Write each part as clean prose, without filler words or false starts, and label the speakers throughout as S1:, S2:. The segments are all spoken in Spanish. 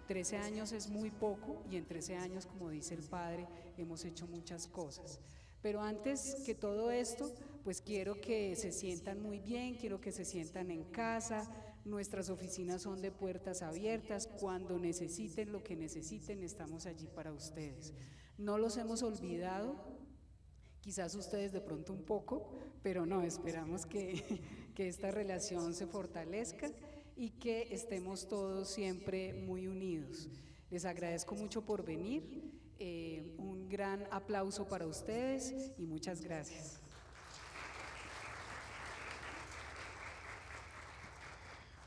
S1: 13 años es muy poco y en 13 años, como dice el padre, hemos hecho muchas cosas. Pero antes que todo esto, pues quiero que se sientan muy bien, quiero que se sientan en casa. Nuestras oficinas son de puertas abiertas. Cuando necesiten lo que necesiten, estamos allí para ustedes. No los hemos olvidado, quizás ustedes de pronto un poco, pero no, esperamos que esta relación se fortalezca y que estemos todos siempre muy unidos. Les agradezco mucho por venir, un gran aplauso para ustedes y muchas gracias.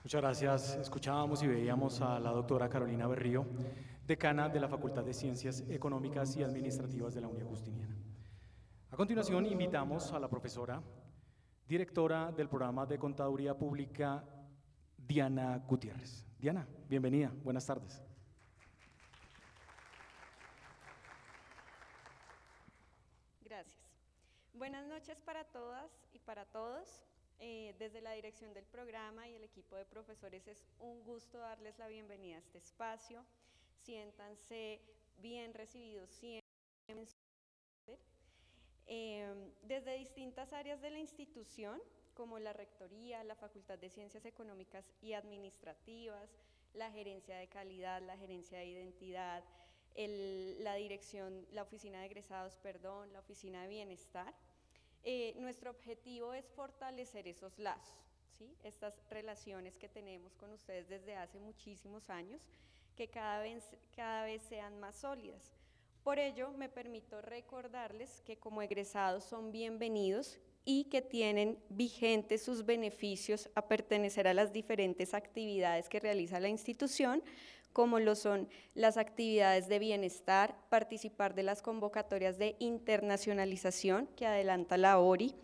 S2: Muchas gracias. Escuchábamos y veíamos a la doctora Carolina Berrío, decana de la Facultad de Ciencias Económicas y Administrativas de la Universidad Justiniana. A continuación, invitamos a la profesora, directora del programa de Contaduría Pública, Diana Gutiérrez. Diana, bienvenida, buenas tardes.
S3: Gracias. Buenas noches para todas y para todos. Desde la dirección del programa y el equipo de profesores es un gusto darles la bienvenida a este espacio. Siéntanse bien recibidos siempre. Desde distintas áreas de la institución, como la Rectoría, la Facultad de Ciencias Económicas y Administrativas, la Gerencia de Calidad, la Gerencia de Identidad, la dirección, la Oficina de Egresados, la Oficina de Bienestar. Nuestro objetivo es fortalecer esos lazos, ¿sí? Estas relaciones que tenemos con ustedes desde hace muchísimos años, que cada vez sean más sólidas. Por ello, me permito recordarles que como egresados son bienvenidos y que tienen vigentes sus beneficios a pertenecer a las diferentes actividades que realiza la institución, como lo son las actividades de bienestar, participar de las convocatorias de internacionalización que adelanta la ORI,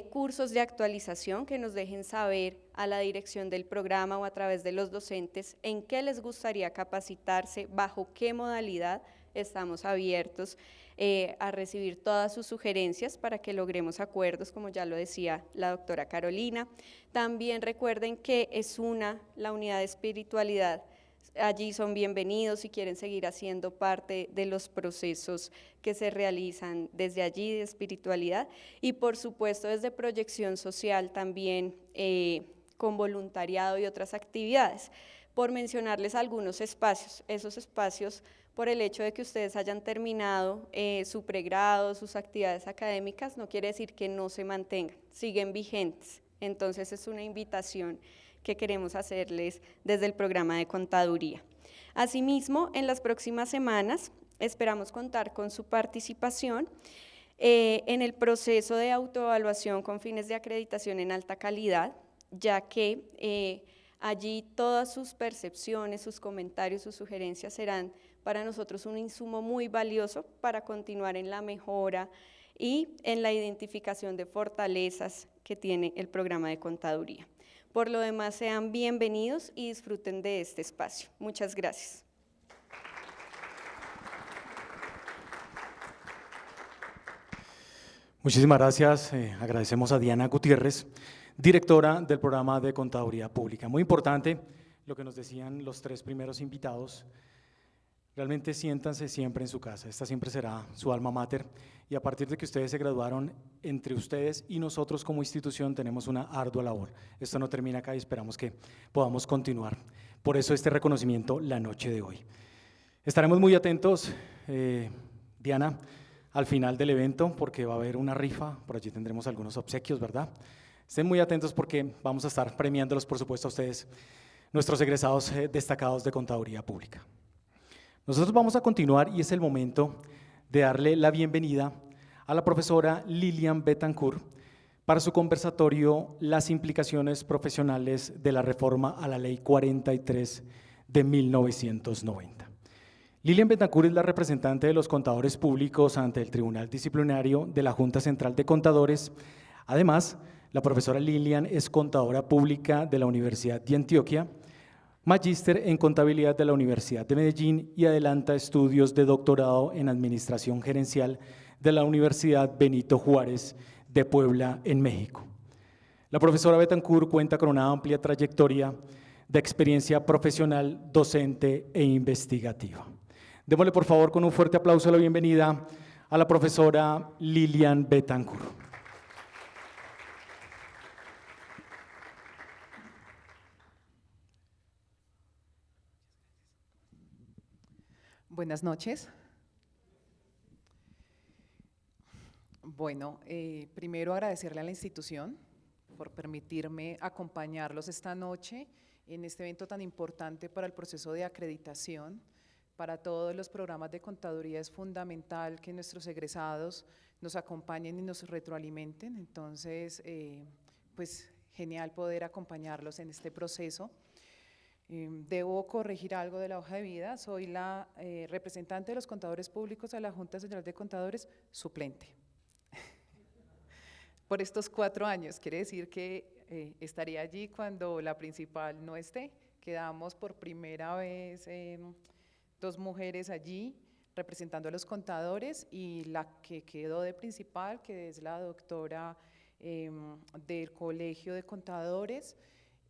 S3: cursos de actualización que nos dejen saber a la dirección del programa o a través de los docentes en qué les gustaría capacitarse, bajo qué modalidad. Estamos abiertos a recibir todas sus sugerencias para que logremos acuerdos, como ya lo decía la doctora Carolina. También recuerden que es la unidad de espiritualidad. Allí son bienvenidos si quieren seguir haciendo parte de los procesos que se realizan desde allí de espiritualidad y por supuesto desde proyección social también con voluntariado y otras actividades. Por mencionarles algunos espacios, esos espacios por el hecho de que ustedes hayan terminado su pregrado, sus actividades académicas, no quiere decir que no se mantengan, siguen vigentes. Entonces es una invitación que queremos hacerles desde el programa de contaduría. Asimismo, en las próximas semanas esperamos contar con su participación en el proceso de autoevaluación con fines de acreditación en alta calidad, ya que allí todas sus percepciones, sus comentarios, sus sugerencias serán para nosotros un insumo muy valioso para continuar en la mejora y en la identificación de fortalezas que tiene el programa de contaduría. Por lo demás, sean bienvenidos y disfruten de este espacio. Muchas gracias.
S2: Muchísimas gracias. Agradecemos a Diana Gutiérrez, directora del programa de Contaduría Pública. Muy importante lo que nos decían los tres primeros invitados. Realmente siéntanse siempre en su casa, esta siempre será su alma mater y a partir de que ustedes se graduaron, entre ustedes y nosotros como institución tenemos una ardua labor. Esto no termina acá y esperamos que podamos continuar. Por eso este reconocimiento la noche de hoy. Estaremos muy atentos, Diana, al final del evento porque va a haber una rifa, por allí tendremos algunos obsequios, ¿verdad? Estén muy atentos porque vamos a estar premiándolos, por supuesto, a ustedes, nuestros egresados destacados de Contaduría Pública. Nosotros vamos a continuar y es el momento de darle la bienvenida a la profesora Lilian Betancourt para su conversatorio Las implicaciones profesionales de la reforma a la Ley 43 de 1990. Lilian Betancourt es la representante de los contadores públicos ante el Tribunal Disciplinario de la Junta Central de Contadores. Además, la profesora Lilian es contadora pública de la Universidad de Antioquia, magíster en contabilidad de la Universidad de Medellín y adelanta estudios de doctorado en administración gerencial de la Universidad Benito Juárez de Puebla en México. La profesora Betancourt cuenta con una amplia trayectoria de experiencia profesional, docente e investigativa. Démosle por favor con un fuerte aplauso la bienvenida a la profesora Lilian Betancourt.
S4: Buenas noches. Bueno, primero agradecerle a la institución por permitirme acompañarlos esta noche en este evento tan importante para el proceso de acreditación. Para todos los programas de contaduría es fundamental que nuestros egresados nos acompañen y nos retroalimenten, entonces, pues genial poder acompañarlos en este proceso. Debo corregir algo de la hoja de vida, soy la representante de los contadores públicos a la Junta Central de Contadores suplente. Por estos 4 años, quiere decir que estaría allí cuando la principal no esté. Quedamos por primera vez 2 mujeres allí representando a los contadores y la que quedó de principal, que es la doctora del Colegio de Contadores,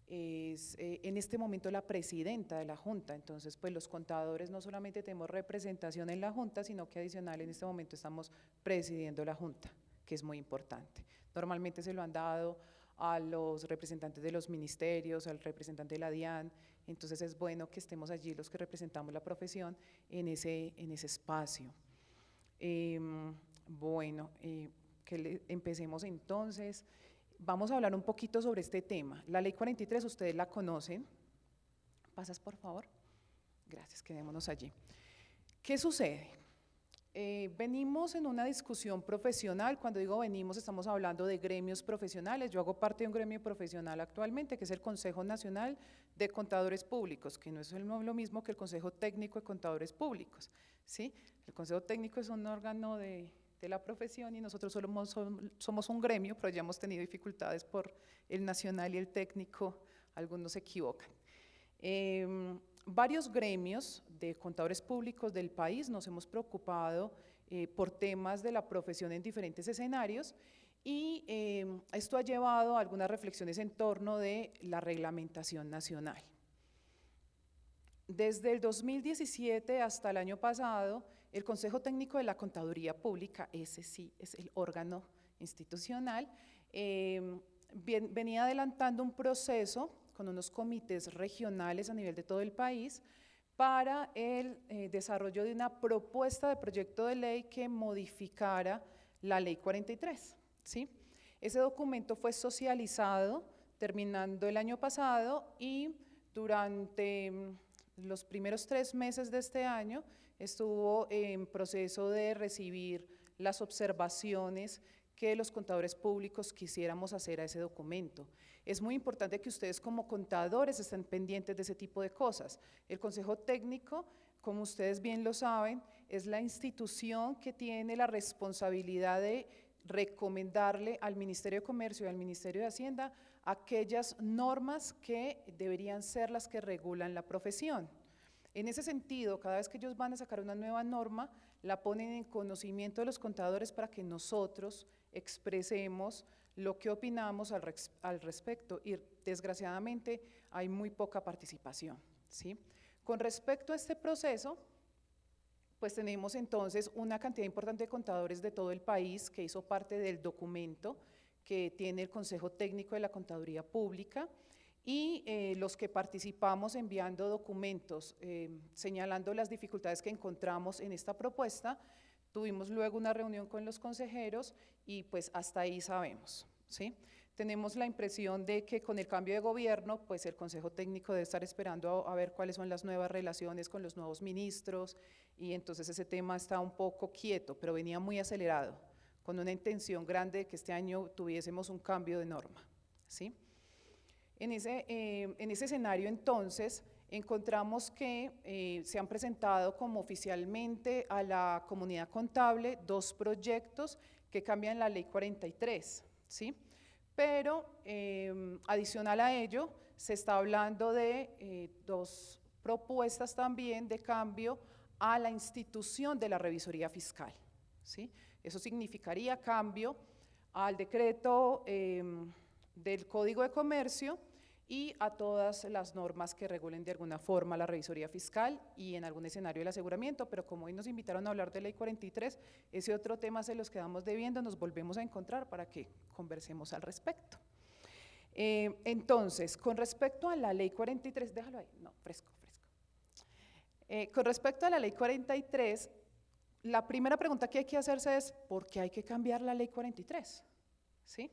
S4: es en este momento la presidenta de la Junta. Entonces, pues los contadores no solamente tenemos representación en la Junta, sino que adicional en este momento estamos presidiendo la Junta, que es muy importante. Normalmente se lo han dado a los representantes de los ministerios, al representante de la DIAN, entonces es bueno que estemos allí los que representamos la profesión en ese espacio. Empecemos entonces. Vamos a hablar un poquito sobre este tema. La Ley 43, ustedes la conocen. ¿Pasas, por favor? Gracias, quedémonos allí. ¿Qué sucede? Venimos en una discusión profesional. Cuando digo venimos, estamos hablando de gremios profesionales. Yo hago parte de un gremio profesional actualmente, que es el Consejo Nacional de Contadores Públicos, que no es lo mismo que el Consejo Técnico de Contadores Públicos, ¿sí? El Consejo Técnico es un órgano de la profesión y nosotros somos un gremio, pero ya hemos tenido dificultades por el nacional y el técnico, algunos se equivocan. Varios gremios de contadores públicos del país nos hemos preocupado por temas de la profesión en diferentes escenarios y esto ha llevado a algunas reflexiones en torno de la reglamentación nacional. Desde el 2017 hasta el año pasado, el Consejo Técnico de la Contaduría Pública, ese sí es el órgano institucional, venía adelantando un proceso con unos comités regionales a nivel de todo el país para el desarrollo de una propuesta de proyecto de ley que modificara la Ley 43, ¿sí? Ese documento fue socializado terminando el año pasado y durante los primeros 3 meses de este año estuvo en proceso de recibir las observaciones que los contadores públicos quisiéramos hacer a ese documento. Es muy importante que ustedes como contadores estén pendientes de ese tipo de cosas. El Consejo Técnico, como ustedes bien lo saben, es la institución que tiene la responsabilidad de recomendarle al Ministerio de Comercio y al Ministerio de Hacienda aquellas normas que deberían ser las que regulan la profesión. En ese sentido, cada vez que ellos van a sacar una nueva norma, la ponen en conocimiento de los contadores para que nosotros expresemos lo que opinamos al respecto y desgraciadamente hay muy poca participación, ¿sí? Con respecto a este proceso, pues tenemos entonces una cantidad importante de contadores de todo el país que hizo parte del documento que tiene el Consejo Técnico de la Contaduría Pública y los que participamos enviando documentos señalando las dificultades que encontramos en esta propuesta. Tuvimos luego una reunión con los consejeros y pues hasta ahí sabemos, ¿sí? Tenemos la impresión de que con el cambio de gobierno, pues el Consejo Técnico debe estar esperando a ver cuáles son las nuevas relaciones con los nuevos ministros y entonces ese tema está un poco quieto, pero venía muy acelerado, con una intención grande de que este año tuviésemos un cambio de norma, ¿sí? En ese escenario entonces encontramos que se han presentado como oficialmente a la comunidad contable 2 proyectos que cambian la Ley 43, ¿sí? Pero adicional a ello se está hablando de 2 propuestas también de cambio a la institución de la revisoría fiscal, ¿sí? Eso significaría cambio al decreto del Código de Comercio y a todas las normas que regulen de alguna forma la revisoría fiscal y en algún escenario el aseguramiento, pero como hoy nos invitaron a hablar de Ley 43, ese otro tema se los quedamos debiendo, nos volvemos a encontrar para que conversemos al respecto. Entonces, con respecto a la Ley 43, déjalo ahí, no, fresco. Con respecto a la Ley 43, la primera pregunta que hay que hacerse es, ¿por qué hay que cambiar la Ley 43? ¿Sí?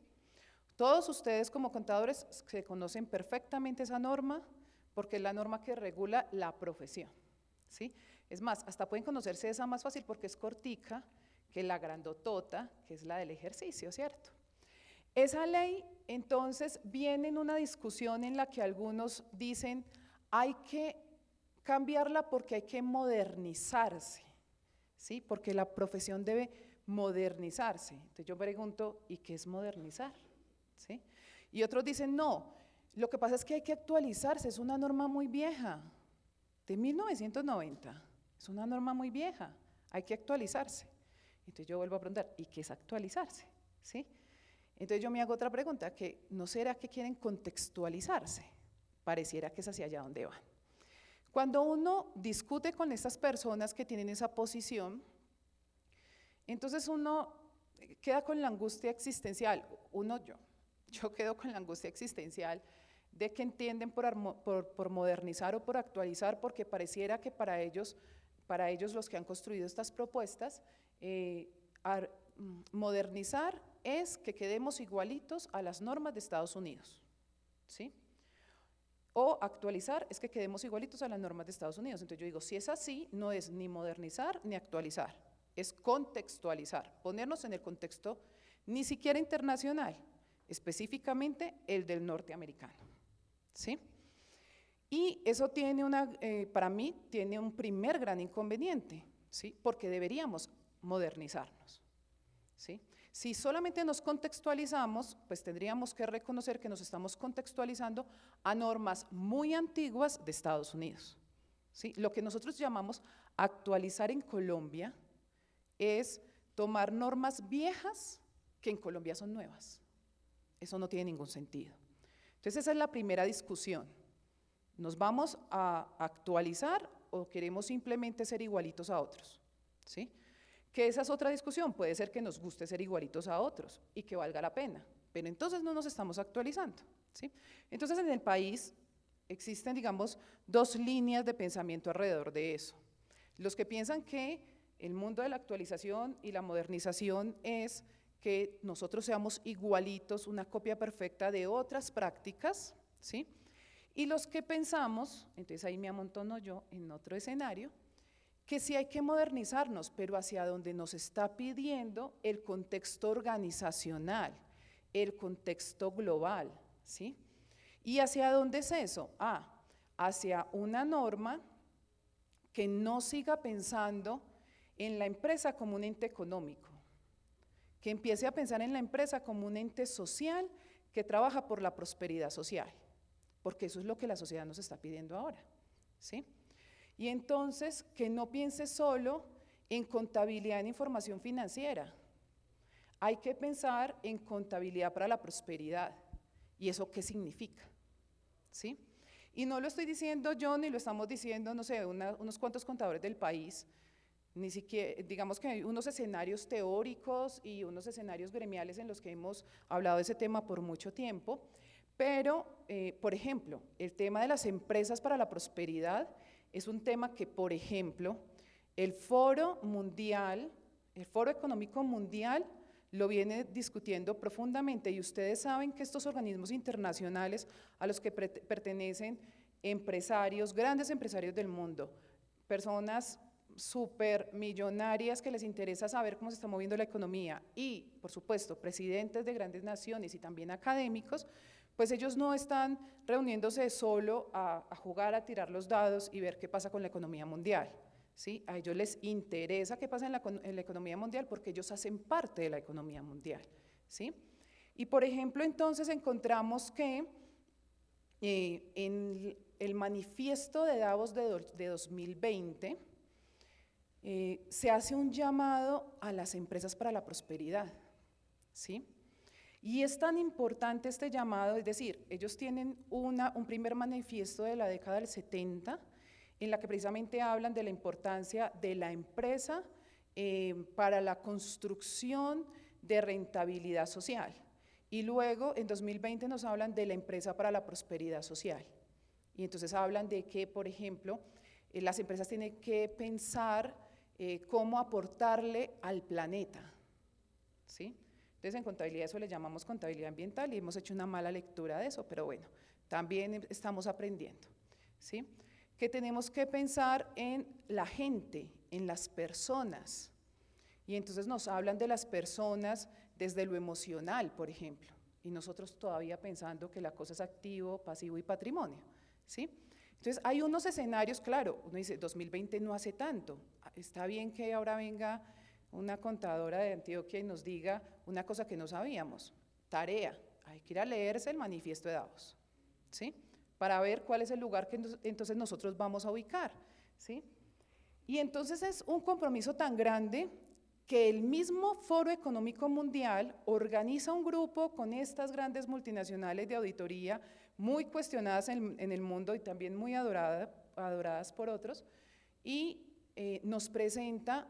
S4: Todos ustedes como contadores se conocen perfectamente esa norma, porque es la norma que regula la profesión, ¿sí? Es más, hasta pueden conocerse esa más fácil porque es cortica que la grandotota, que es la del ejercicio, ¿cierto? Esa ley, entonces, viene en una discusión en la que algunos dicen, hay que cambiarla porque hay que modernizarse, ¿sí? Porque la profesión debe modernizarse. Entonces yo pregunto, ¿y qué es modernizar? ¿Sí? Y otros dicen, no, lo que pasa es que hay que actualizarse, es una norma muy vieja, de 1990, es una norma muy vieja, hay que actualizarse. Entonces yo vuelvo a preguntar, ¿y qué es actualizarse? ¿Sí? Entonces yo me hago otra pregunta, que ¿no será que quieren contextualizarse? Pareciera que es hacia allá donde van. Cuando uno discute con estas personas que tienen esa posición, entonces uno queda con la angustia existencial, yo quedo con la angustia existencial de que entienden por modernizar o por actualizar, porque pareciera que para ellos los que han construido estas propuestas, modernizar es que quedemos igualitos a las normas de Estados Unidos, ¿sí? O actualizar es que quedemos igualitos a las normas de Estados Unidos. Entonces yo digo, si es así, no es ni modernizar ni actualizar, es contextualizar, ponernos en el contexto ni siquiera internacional, específicamente el del norteamericano, ¿sí? Y eso tiene para mí, tiene un primer gran inconveniente, ¿sí? Porque deberíamos modernizarnos, ¿sí? Si solamente nos contextualizamos, pues tendríamos que reconocer que nos estamos contextualizando a normas muy antiguas de Estados Unidos, ¿sí? Lo que nosotros llamamos actualizar en Colombia es tomar normas viejas que en Colombia son nuevas. Eso no tiene ningún sentido. Entonces esa es la primera discusión. ¿Nos vamos a actualizar o queremos simplemente ser igualitos a otros? ¿Sí? Que esa es otra discusión, puede ser que nos guste ser igualitos a otros y que valga la pena, pero entonces no nos estamos actualizando, ¿sí? Entonces en el país existen, digamos, dos líneas de pensamiento alrededor de eso. Los que piensan que el mundo de la actualización y la modernización es que nosotros seamos igualitos, una copia perfecta de otras prácticas, ¿sí? Y los que pensamos, entonces ahí me amontono yo en otro escenario, que sí hay que modernizarnos, pero hacia donde nos está pidiendo el contexto organizacional, el contexto global, ¿sí? ¿Y hacia dónde es eso? Hacia una norma que no siga pensando en la empresa como un ente económico, que empiece a pensar en la empresa como un ente social que trabaja por la prosperidad social, porque eso es lo que la sociedad nos está pidiendo ahora, ¿sí? Y entonces, que no piense solo en contabilidad en información financiera, hay que pensar en contabilidad para la prosperidad, ¿y eso qué significa? ¿Sí? Y no lo estoy diciendo yo, ni lo estamos diciendo, no sé, unos cuantos contadores del país, ni siquiera, digamos que hay unos escenarios teóricos y unos escenarios gremiales en los que hemos hablado de ese tema por mucho tiempo, pero, por ejemplo, el tema de las empresas para la prosperidad es un tema que, por ejemplo, el Foro Económico Mundial lo viene discutiendo profundamente, y ustedes saben que estos organismos internacionales a los que pertenecen empresarios, grandes empresarios del mundo, personas supermillonarias que les interesa saber cómo se está moviendo la economía y, por supuesto, presidentes de grandes naciones y también académicos, pues ellos no están reuniéndose solo a jugar, a tirar los dados y ver qué pasa con la economía mundial, ¿sí? A ellos les interesa qué pasa en la economía mundial porque ellos hacen parte de la economía mundial, ¿sí? Y por ejemplo, entonces encontramos que en el manifiesto de Davos de 2020 se hace un llamado a las empresas para la prosperidad, ¿sí? Y es tan importante este llamado, es decir, ellos tienen un primer manifiesto de la década del 70, en la que precisamente hablan de la importancia de la empresa para la construcción de rentabilidad social. Y luego, en 2020, nos hablan de la empresa para la prosperidad social. Y entonces hablan de que, por ejemplo, las empresas tienen que pensar cómo aportarle al planeta, ¿sí? Entonces, en contabilidad eso le llamamos contabilidad ambiental y hemos hecho una mala lectura de eso, pero bueno, también estamos aprendiendo, ¿sí? Que tenemos que pensar en la gente, en las personas. Y entonces nos hablan de las personas desde lo emocional, por ejemplo, y nosotros todavía pensando que la cosa es activo, pasivo y patrimonio, ¿sí? Entonces hay unos escenarios, claro, uno dice 2020 no hace tanto, está bien que ahora venga una contadora de Antioquia y nos diga una cosa que no sabíamos, tarea, hay que ir a leerse el manifiesto de Davos, ¿sí? Para ver cuál es el lugar que entonces nosotros vamos a ubicar, ¿sí? Y entonces es un compromiso tan grande que el mismo Foro Económico Mundial organiza un grupo con estas grandes multinacionales de auditoría, muy cuestionadas en el mundo y también muy adoradas por otros, y nos presenta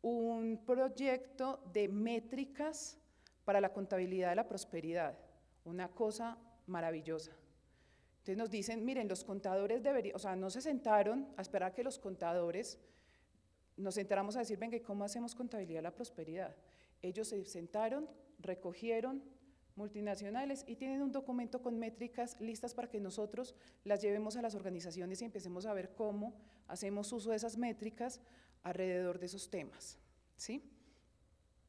S4: un proyecto de métricas para la contabilidad de la prosperidad, una cosa maravillosa. Entonces nos dicen, miren, los contadores deberían, o sea, no se sentaron a esperar que los contadores nos sentáramos a decir, venga, ¿y cómo hacemos contabilidad de la prosperidad? Ellos se sentaron, recogieron multinacionales y tienen un documento con métricas listas para que nosotros las llevemos a las organizaciones y empecemos a ver cómo hacemos uso de esas métricas alrededor de esos temas, ¿sí?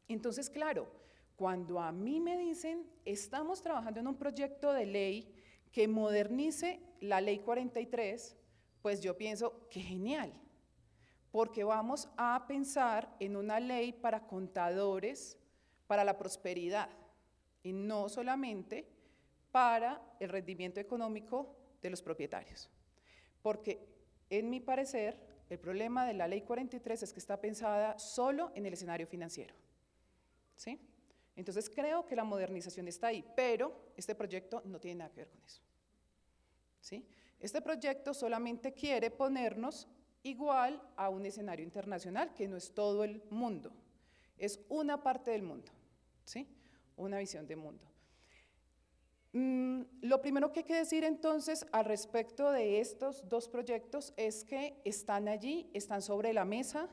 S4: Entonces, claro, cuando a mí me dicen, estamos trabajando en un proyecto de ley que modernice la Ley 43, pues yo pienso, qué genial, porque vamos a pensar en una ley para contadores, para la prosperidad, y no solamente para el rendimiento económico de los propietarios. Porque, en mi parecer, el problema de la Ley 43 es que está pensada solo en el escenario financiero, ¿sí? Entonces creo que la modernización está ahí, pero este proyecto no tiene nada que ver con eso, ¿sí? Este proyecto solamente quiere ponernos igual a un escenario internacional, que no es todo el mundo, es una parte del mundo, ¿sí? Una visión de mundo. Lo primero que hay que decir entonces al respecto de estos dos proyectos es que están allí, están sobre la mesa,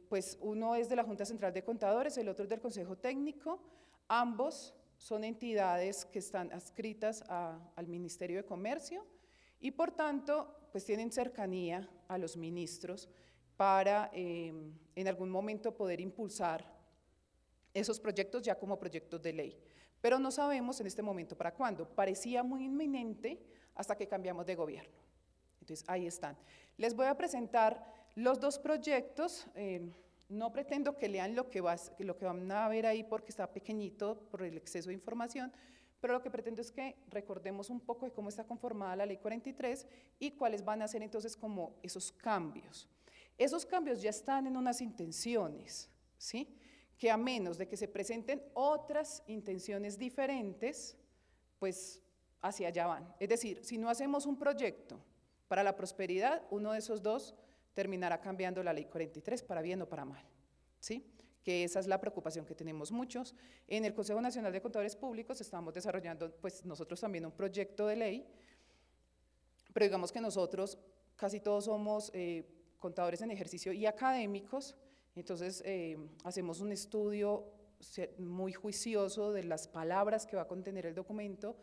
S4: pues uno es de la Junta Central de Contadores, el otro es del Consejo Técnico, ambos son entidades que están adscritas al Ministerio de Comercio y por tanto pues tienen cercanía a los ministros para en algún momento poder impulsar esos proyectos ya como proyectos de ley. Pero no sabemos en este momento para cuándo. Parecía muy inminente hasta que cambiamos de gobierno. Entonces, ahí están. Les voy a presentar los dos proyectos. No pretendo que lean lo que van a ver ahí porque está pequeñito por el exceso de información, pero lo que pretendo es que recordemos un poco de cómo está conformada la Ley 43 y cuáles van a ser entonces como esos cambios. Esos cambios ya están en unas intenciones, ¿sí? Que a menos de que se presenten otras intenciones diferentes, pues hacia allá van. Es decir, si no hacemos un proyecto para la prosperidad, uno de esos dos terminará cambiando la Ley 43 para bien o para mal, ¿sí? Que esa es la preocupación que tenemos muchos. En el Consejo Nacional de Contadores Públicos estamos desarrollando, pues nosotros también un proyecto de ley, pero digamos que nosotros casi todos somos contadores en ejercicio y académicos. Entonces, hacemos un estudio muy juicioso de las palabras que va a contener el documento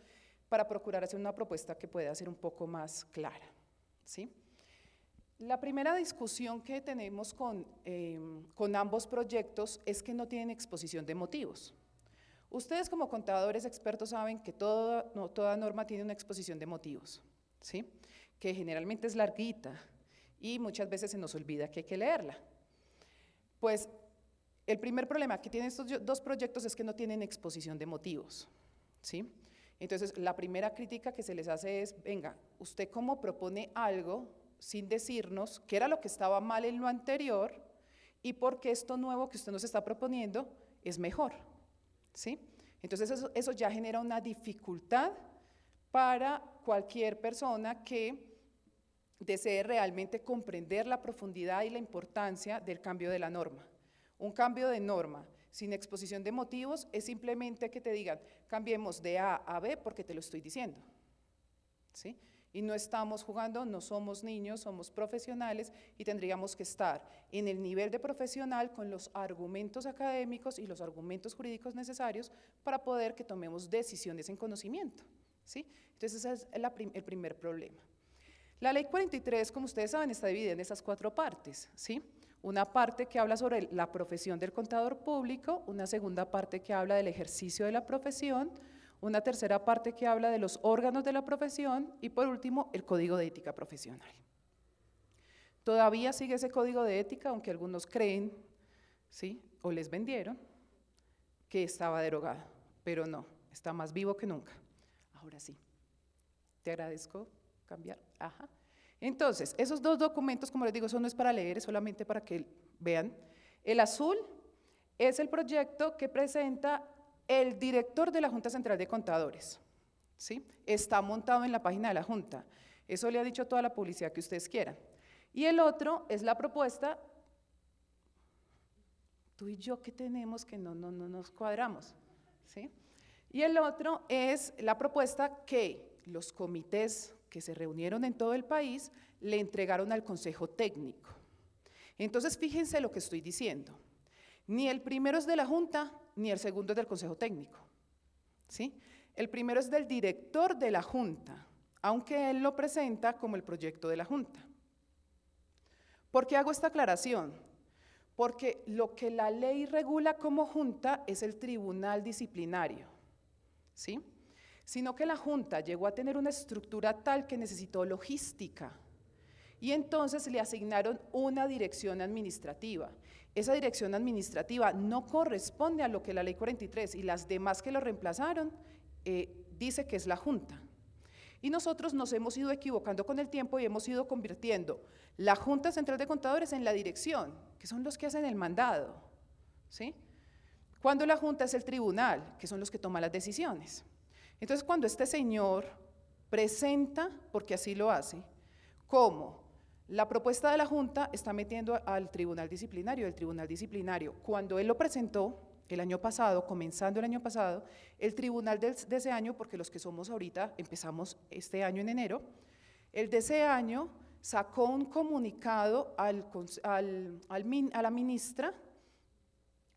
S4: para procurar hacer una propuesta que pueda ser un poco más clara, ¿sí? La primera discusión que tenemos con ambos proyectos es que no tienen exposición de motivos. Ustedes como contadores expertos saben que toda norma tiene una exposición de motivos, ¿sí? Que generalmente es larguita y muchas veces se nos olvida que hay que leerla. Pues el primer problema que tienen estos dos proyectos es que no tienen exposición de motivos, ¿sí? Entonces, la primera crítica que se les hace es, venga, usted cómo propone algo sin decirnos qué era lo que estaba mal en lo anterior y por qué esto nuevo que usted nos está proponiendo es mejor, ¿sí? Entonces eso ya genera una dificultad para cualquier persona que desee realmente comprender la profundidad y la importancia del cambio de la norma. Un cambio de norma sin exposición de motivos es simplemente que te digan, cambiemos de A a B porque te lo estoy diciendo, ¿sí? Y no estamos jugando, no somos niños, somos profesionales y tendríamos que estar en el nivel de profesional con los argumentos académicos y los argumentos jurídicos necesarios para poder que tomemos decisiones en conocimiento, ¿sí? Entonces ese es el primer problema. La Ley 43, como ustedes saben, está dividida en esas 4 partes, ¿sí? Una parte que habla sobre la profesión del contador público, una segunda parte que habla del ejercicio de la profesión, una tercera parte que habla de los órganos de la profesión y por último el Código de Ética Profesional. Todavía sigue ese Código de Ética, aunque algunos creen, ¿sí? O les vendieron, que estaba derogado, pero no, está más vivo que nunca. Ahora sí, te agradezco cambiar. Ajá. Entonces, esos 2 documentos, como les digo, eso no es para leer, es solamente para que vean. El azul es el proyecto que presenta el director de la Junta Central de Contadores, ¿sí? Está montado en la página de la Junta, eso le ha dicho toda la publicidad que ustedes quieran. Y el otro es la propuesta, tú y yo que tenemos que no nos cuadramos, ¿sí? Y el otro es la propuesta que los comités que se reunieron en todo el país le entregaron al Consejo Técnico. Entonces, fíjense lo que estoy diciendo. Ni el primero es de la Junta, ni el segundo es del Consejo Técnico, ¿sí? El primero es del director de la Junta, aunque él lo presenta como el proyecto de la Junta. ¿Por qué hago esta aclaración? Porque lo que la ley regula como Junta es el tribunal disciplinario, ¿sí? Sino que la Junta llegó a tener una estructura tal que necesitó logística y entonces le asignaron una dirección administrativa. Esa dirección administrativa no corresponde a lo que la Ley 43 y las demás que lo reemplazaron dice que es la Junta. Y nosotros nos hemos ido equivocando con el tiempo y hemos ido convirtiendo la Junta Central de Contadores en la dirección, que son los que hacen el mandado, ¿sí? Cuando la Junta es el tribunal, que son los que toman las decisiones. Entonces, cuando este señor presenta, porque así lo hace, como la propuesta de la Junta está metiendo al Tribunal Disciplinario, cuando él lo presentó el año pasado, comenzando el año pasado, el tribunal de ese año, porque los que somos ahorita empezamos este año en enero, el de ese año sacó un comunicado a la ministra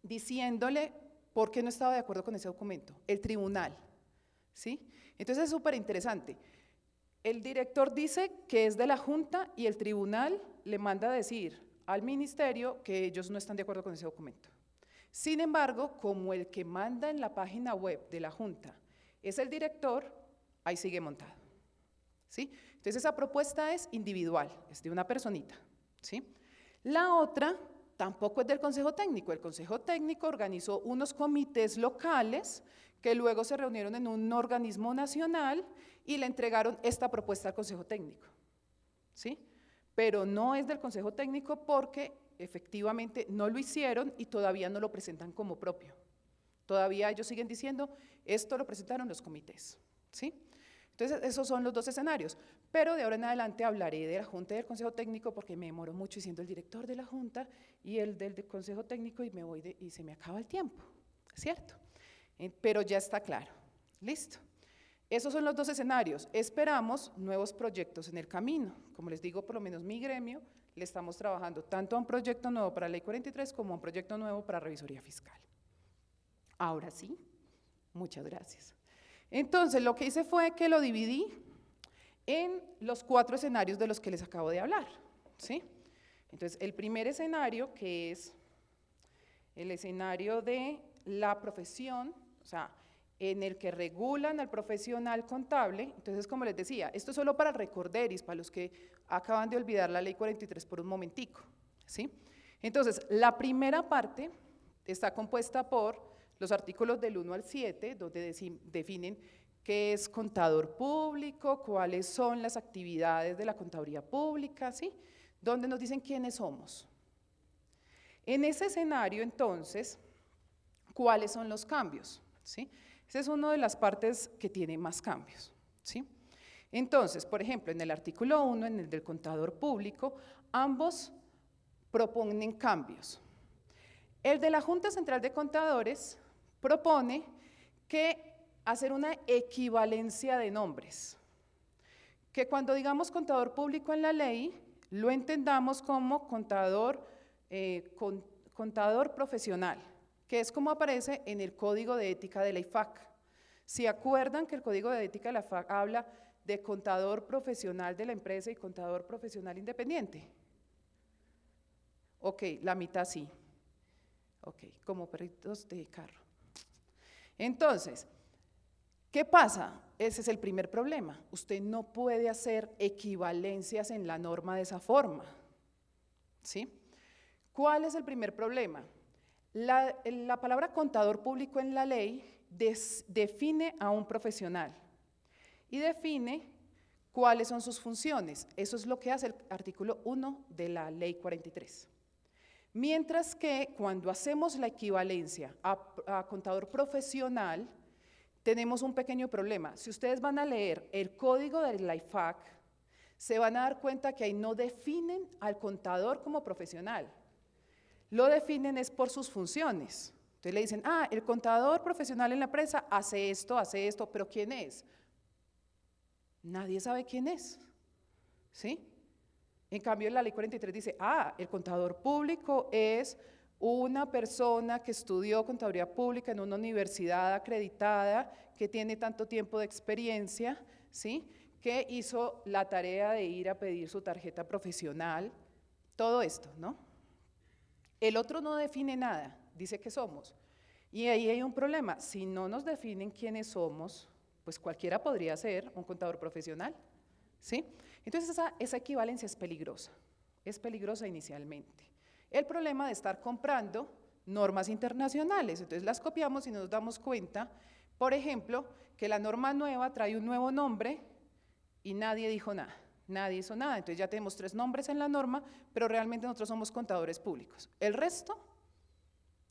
S4: diciéndole por qué no estaba de acuerdo con ese documento, el tribunal. ¿Sí? Entonces es súper interesante. El director dice que es de la Junta y el tribunal le manda a decir al ministerio que ellos no están de acuerdo con ese documento. Sin embargo, como el que manda en la página web de la Junta es el director, ahí sigue montado, ¿sí? Entonces esa propuesta es individual, es de una personita, ¿sí? La otra tampoco es del Consejo Técnico. El Consejo Técnico organizó unos comités locales que luego se reunieron en un organismo nacional y le entregaron esta propuesta al Consejo Técnico, ¿sí? Pero no es del Consejo Técnico porque efectivamente no lo hicieron y todavía no lo presentan como propio. Todavía ellos siguen diciendo, esto lo presentaron los comités, ¿sí? Entonces, esos son los 2 escenarios, pero de ahora en adelante hablaré de la Junta y del Consejo Técnico porque me demoro mucho diciendo el director de la Junta y el del Consejo Técnico y se me acaba el tiempo, ¿cierto? Pero ya está claro, listo. Esos son los 2 escenarios. Esperamos nuevos proyectos en el camino. Como les digo, por lo menos mi gremio, le estamos trabajando tanto a un proyecto nuevo para Ley 43 como a un proyecto nuevo para Revisoría Fiscal. Ahora sí, muchas gracias. Entonces, lo que hice fue que lo dividí en los 4 escenarios de los que les acabo de hablar, ¿sí? Entonces, el primer escenario, que es el escenario de la profesión, o sea, en el que regulan al profesional contable. Entonces, como les decía, esto es solo para recorderis, para los que acaban de olvidar la Ley 43 por un momentico, ¿sí? Entonces, la primera parte está compuesta por los artículos del 1 al 7, donde definen qué es contador público, cuáles son las actividades de la contaduría pública, ¿sí? Donde nos dicen quiénes somos. En ese escenario, entonces, ¿cuáles son los cambios? ¿Sí? Esa es una de las partes que tiene más cambios, ¿sí? Entonces, por ejemplo, en el artículo 1, en el del contador público, ambos proponen cambios. El de la Junta Central de Contadores propone que hacer una equivalencia de nombres, que cuando digamos contador público en la ley, lo entendamos como contador profesional, que es como aparece en el Código de Ética de la IFAC. ¿Se acuerdan que el Código de Ética de la IFAC habla de contador profesional de la empresa y contador profesional independiente? Ok, la mitad sí. Ok, como perritos de carro. Entonces, ¿qué pasa? Ese es el primer problema. Usted no puede hacer equivalencias en la norma de esa forma, ¿sí? ¿Cuál es el primer problema? La palabra contador público en la ley define a un profesional y define cuáles son sus funciones. Eso es lo que hace el artículo 1 de la Ley 43. Mientras que cuando hacemos la equivalencia a contador profesional, tenemos un pequeño problema. Si ustedes van a leer el código de la IFAC, se van a dar cuenta que ahí no definen al contador como profesional. Lo definen es por sus funciones. Entonces le dicen, el contador profesional en la empresa hace esto, pero ¿quién es? Nadie sabe quién es, ¿sí? En cambio, la Ley 43 dice, el contador público es una persona que estudió contaduría pública en una universidad acreditada, que tiene tanto tiempo de experiencia, ¿sí? Que hizo la tarea de ir a pedir su tarjeta profesional, todo esto, ¿no? El otro no define nada, dice que somos. Y ahí hay un problema, si no nos definen quiénes somos, pues cualquiera podría ser un contador profesional, ¿sí? Entonces esa equivalencia es peligrosa inicialmente. El problema de estar comprando normas internacionales, entonces las copiamos y nos damos cuenta, por ejemplo, que la norma nueva trae un nuevo nombre y nadie dijo nada, nadie hizo nada, entonces ya tenemos 3 nombres en la norma, pero realmente nosotros somos contadores públicos. El resto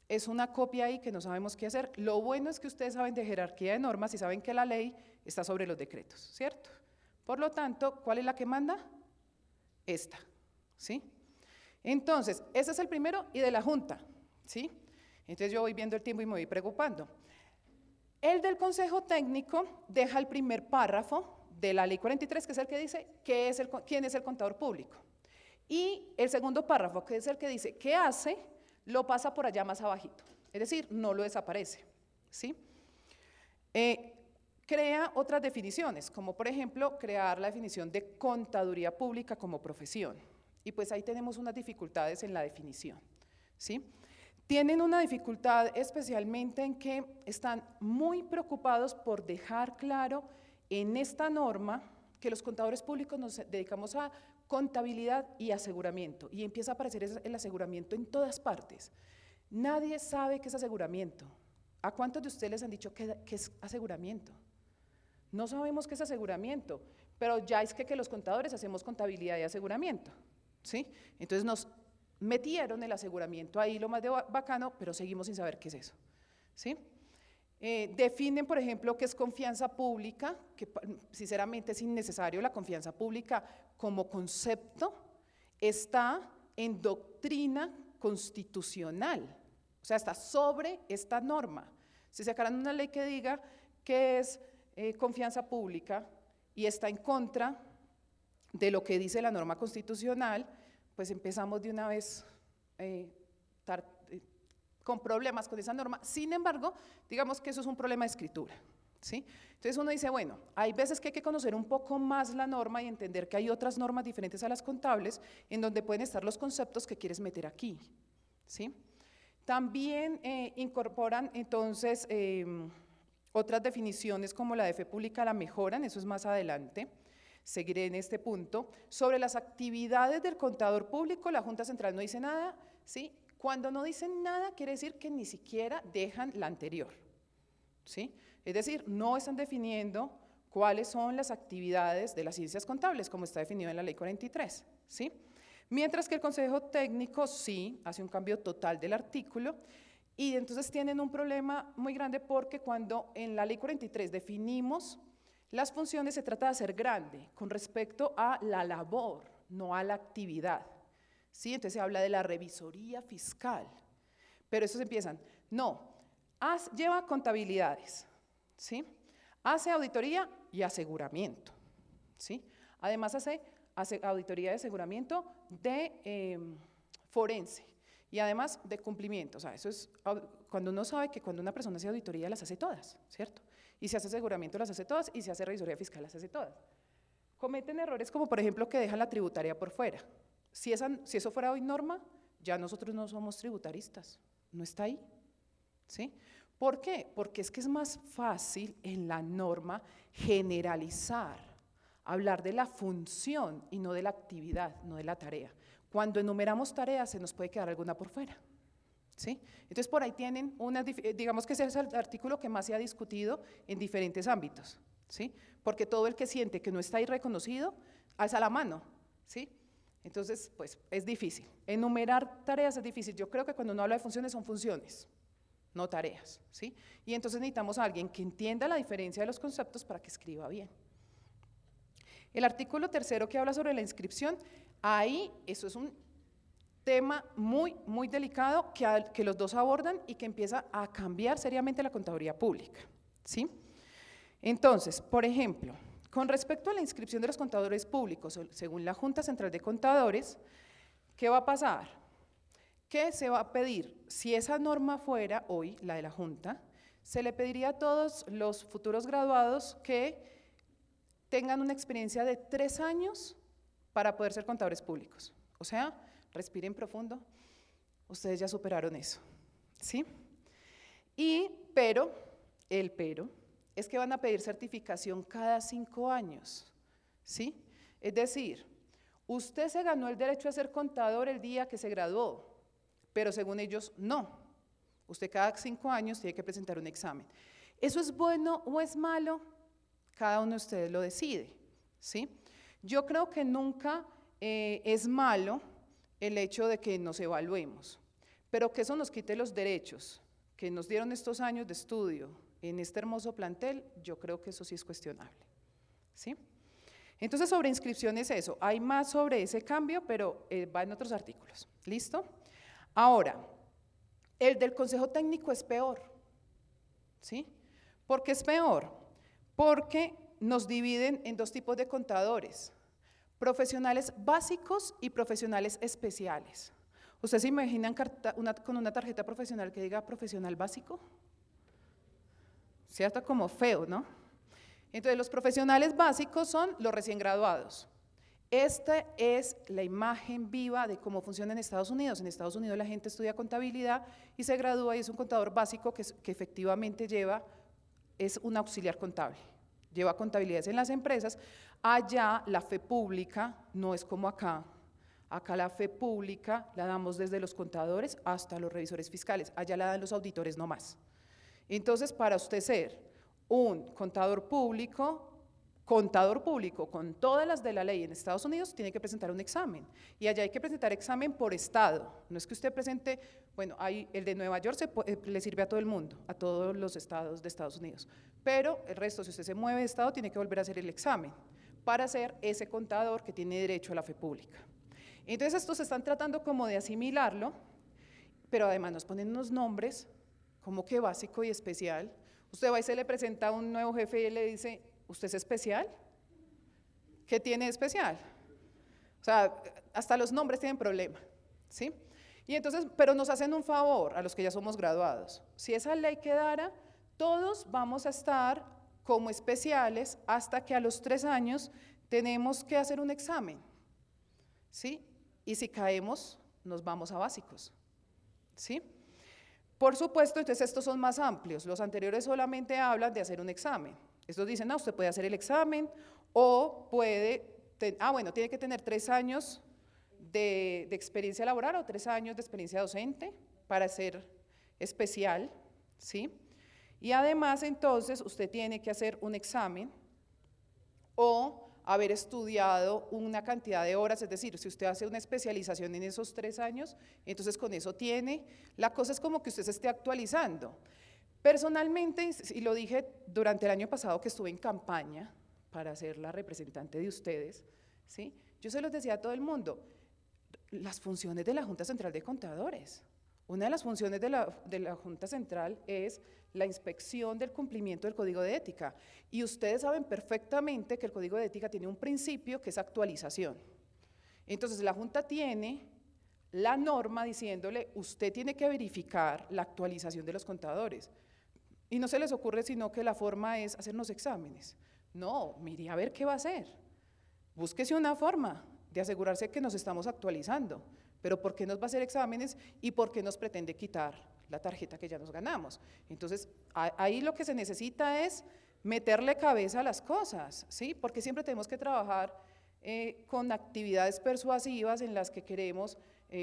S4: es una copia ahí que no sabemos qué hacer. Lo bueno es que ustedes saben de jerarquía de normas y saben que la ley está sobre los decretos, ¿cierto? Por lo tanto, ¿cuál es la que manda? Esta, ¿sí? Entonces, ese es el primero y de la Junta, ¿sí? Entonces yo voy viendo el tiempo y me voy preocupando. El del Consejo Técnico deja el primer párrafo de la Ley 43, que es el que dice quién es el contador público. Y el segundo párrafo, que es el que dice qué hace, lo pasa por allá más abajito, es decir, no lo desaparece, ¿sí? Crea otras definiciones, como por ejemplo, crear la definición de contaduría pública como profesión. Y pues ahí tenemos unas dificultades en la definición, ¿sí? Tienen una dificultad especialmente en que están muy preocupados por dejar claro en esta norma que los contadores públicos nos dedicamos a contabilidad y aseguramiento, y empieza a aparecer el aseguramiento en todas partes. Nadie sabe qué es aseguramiento. ¿A cuántos de ustedes les han dicho qué es aseguramiento? No sabemos qué es aseguramiento, pero ya es que los contadores hacemos contabilidad y aseguramiento, ¿sí? Entonces nos metieron el aseguramiento ahí lo más de bacano, pero seguimos sin saber qué es eso, ¿sí? Definen, por ejemplo, qué es confianza pública, que sinceramente es innecesario. La confianza pública como concepto está en doctrina constitucional, o sea, está sobre esta norma. Si sacaran una ley que diga qué es confianza pública y está en contra de lo que dice la norma constitucional, pues empezamos de una vez con problemas con esa norma. Sin embargo, digamos que eso es un problema de escritura, ¿sí? Entonces uno dice, bueno, hay veces que hay que conocer un poco más la norma y entender que hay otras normas diferentes a las contables en donde pueden estar los conceptos que quieres meter aquí, ¿sí? También incorporan entonces otras definiciones como la de fe pública, la mejoran, eso es más adelante. Seguiré en este punto. Sobre las actividades del contador público, la Junta Central no dice nada, ¿sí? Cuando no dicen nada, quiere decir que ni siquiera dejan la anterior, ¿sí? Es decir, no están definiendo cuáles son las actividades de las ciencias contables, como está definido en la Ley 43, ¿sí? Mientras que el Consejo Técnico sí hace un cambio total del artículo Y entonces tienen un problema muy grande porque cuando en la Ley 43 definimos las funciones, se trata de hacer grande con respecto a la labor, no a la actividad. ¿Sí? Entonces se habla de la revisoría fiscal, pero esos empiezan, no, lleva contabilidades, ¿sí? Hace auditoría y aseguramiento, ¿sí? Además hace auditoría de aseguramiento de forense y además de cumplimiento. O sea, eso es cuando uno sabe que cuando una persona hace auditoría las hace todas, ¿cierto? Y si hace aseguramiento las hace todas y si hace revisoría fiscal las hace todas. Cometen errores como por ejemplo que dejan la tributaria por fuera. Si eso fuera hoy norma, ya nosotros no somos tributaristas, no está ahí, ¿sí? ¿Por qué? Porque es que es más fácil en la norma generalizar, hablar de la función y no de la actividad, no de la tarea. Cuando enumeramos tareas se nos puede quedar alguna por fuera, ¿sí? Entonces por ahí tienen digamos que ese es el artículo que más se ha discutido en diferentes ámbitos, ¿sí? Porque todo el que siente que no está ahí reconocido, alza la mano, ¿sí? Entonces, pues es difícil. Enumerar tareas es difícil. Yo creo que cuando uno habla de funciones son funciones, no tareas, ¿sí? Y entonces necesitamos a alguien que entienda la diferencia de los conceptos para que escriba bien. El artículo 3º que habla sobre la inscripción, ahí eso es un tema muy, muy delicado que los dos abordan y que empieza a cambiar seriamente la contaduría pública, ¿sí? Entonces, por ejemplo, con respecto a la inscripción de los contadores públicos, según la Junta Central de Contadores, ¿qué va a pasar? Que se va a pedir, si esa norma fuera hoy, la de la Junta, se le pediría a todos los futuros graduados que tengan una experiencia de 3 años para poder ser contadores públicos. O sea, respiren profundo, ustedes ya superaron eso, ¿sí? Pero es que van a pedir certificación cada 5 años, ¿sí? Es decir, usted se ganó el derecho a ser contador el día que se graduó, pero según ellos no. Usted cada 5 años tiene que presentar un examen. ¿Eso es bueno o es malo? Cada uno de ustedes lo decide, ¿sí? Yo creo que nunca es malo el hecho de que nos evaluemos, pero que eso nos quite los derechos que nos dieron estos años de estudio en este hermoso plantel, yo creo que eso sí es cuestionable, ¿sí? Entonces, sobre inscripción es eso. Hay más sobre ese cambio, pero va en otros artículos. ¿Listo? Ahora, el del Consejo Técnico es peor, ¿sí? ¿Por qué es peor? Porque nos dividen en 2 tipos de contadores, profesionales básicos y profesionales especiales. ¿Ustedes se imaginan con una tarjeta profesional que diga profesional básico? ¿Cierto? Como feo, ¿no? Entonces, los profesionales básicos son los recién graduados. Esta es la imagen viva de cómo funciona en Estados Unidos. En Estados Unidos la gente estudia contabilidad y se gradúa y es un contador básico que efectivamente es un auxiliar contable. Lleva contabilidades en las empresas. Allá la fe pública no es como acá. Acá la fe pública la damos desde los contadores hasta los revisores fiscales. Allá la dan los auditores nomás. Entonces, para usted ser un contador público con todas las de la ley en Estados Unidos, tiene que presentar un examen. Y allá hay que presentar examen por estado. No es que usted presente, bueno, el de Nueva York le sirve a todo el mundo, a todos los estados de Estados Unidos. Pero el resto, si usted se mueve de estado, tiene que volver a hacer el examen para ser ese contador que tiene derecho a la fe pública. Entonces, estos están tratando como de asimilarlo, pero además nos ponen unos nombres como que básico y especial. Usted va y se le presenta a un nuevo jefe y él le dice, ¿usted es especial? ¿Qué tiene de especial? O sea, hasta los nombres tienen problema, ¿sí? Y entonces, pero nos hacen un favor a los que ya somos graduados. Si esa ley quedara, todos vamos a estar como especiales hasta que a los 3 años tenemos que hacer un examen, ¿sí? Y si caemos, nos vamos a básicos, ¿sí? Por supuesto, entonces estos son más amplios. Los anteriores solamente hablan de hacer un examen. Estos dicen, no, usted puede hacer el examen o puede, bueno, tiene que tener 3 años de experiencia laboral o 3 años de experiencia docente para ser especial, ¿sí? Y además, entonces, usted tiene que hacer un examen o haber estudiado una cantidad de horas, es decir, si usted hace una especialización en esos 3 años, entonces con eso tiene, la cosa es como que usted se esté actualizando. Personalmente, y lo dije durante el año pasado que estuve en campaña para ser la representante de ustedes, ¿sí? Yo se los decía a todo el mundo, las funciones de la Junta Central de Contadores. Una de las funciones de la Junta Central es la inspección del cumplimiento del Código de Ética. Y ustedes saben perfectamente que el Código de Ética tiene un principio que es actualización. Entonces, la Junta tiene la norma diciéndole, usted tiene que verificar la actualización de los contadores. Y no se les ocurre sino que la forma es hacernos exámenes. No, mire a ver qué va a hacer. Búsquese una forma de asegurarse que nos estamos actualizando. Pero ¿por qué nos va a hacer exámenes y por qué nos pretende quitar la tarjeta que ya nos ganamos? Entonces, ahí lo que se necesita es meterle cabeza a las cosas, ¿sí? Porque siempre tenemos que trabajar con actividades persuasivas en las que queremos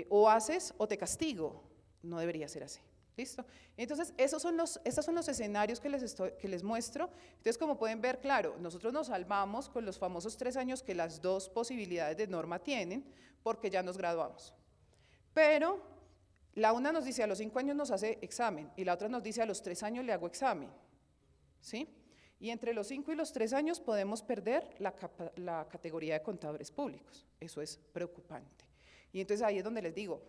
S4: o haces o te castigo. No debería ser así. ¿Listo? Entonces, esos son los escenarios que les muestro. Entonces, como pueden ver, claro, nosotros nos salvamos con los famosos 3 años que las 2 posibilidades de norma tienen, porque ya nos graduamos. Pero la una nos dice a los 5 años nos hace examen y la otra nos dice a los 3 años le hago examen, ¿sí? Y entre los 5 y los 3 años podemos perder la categoría de contadores públicos. Eso es preocupante. Y entonces ahí es donde les digo,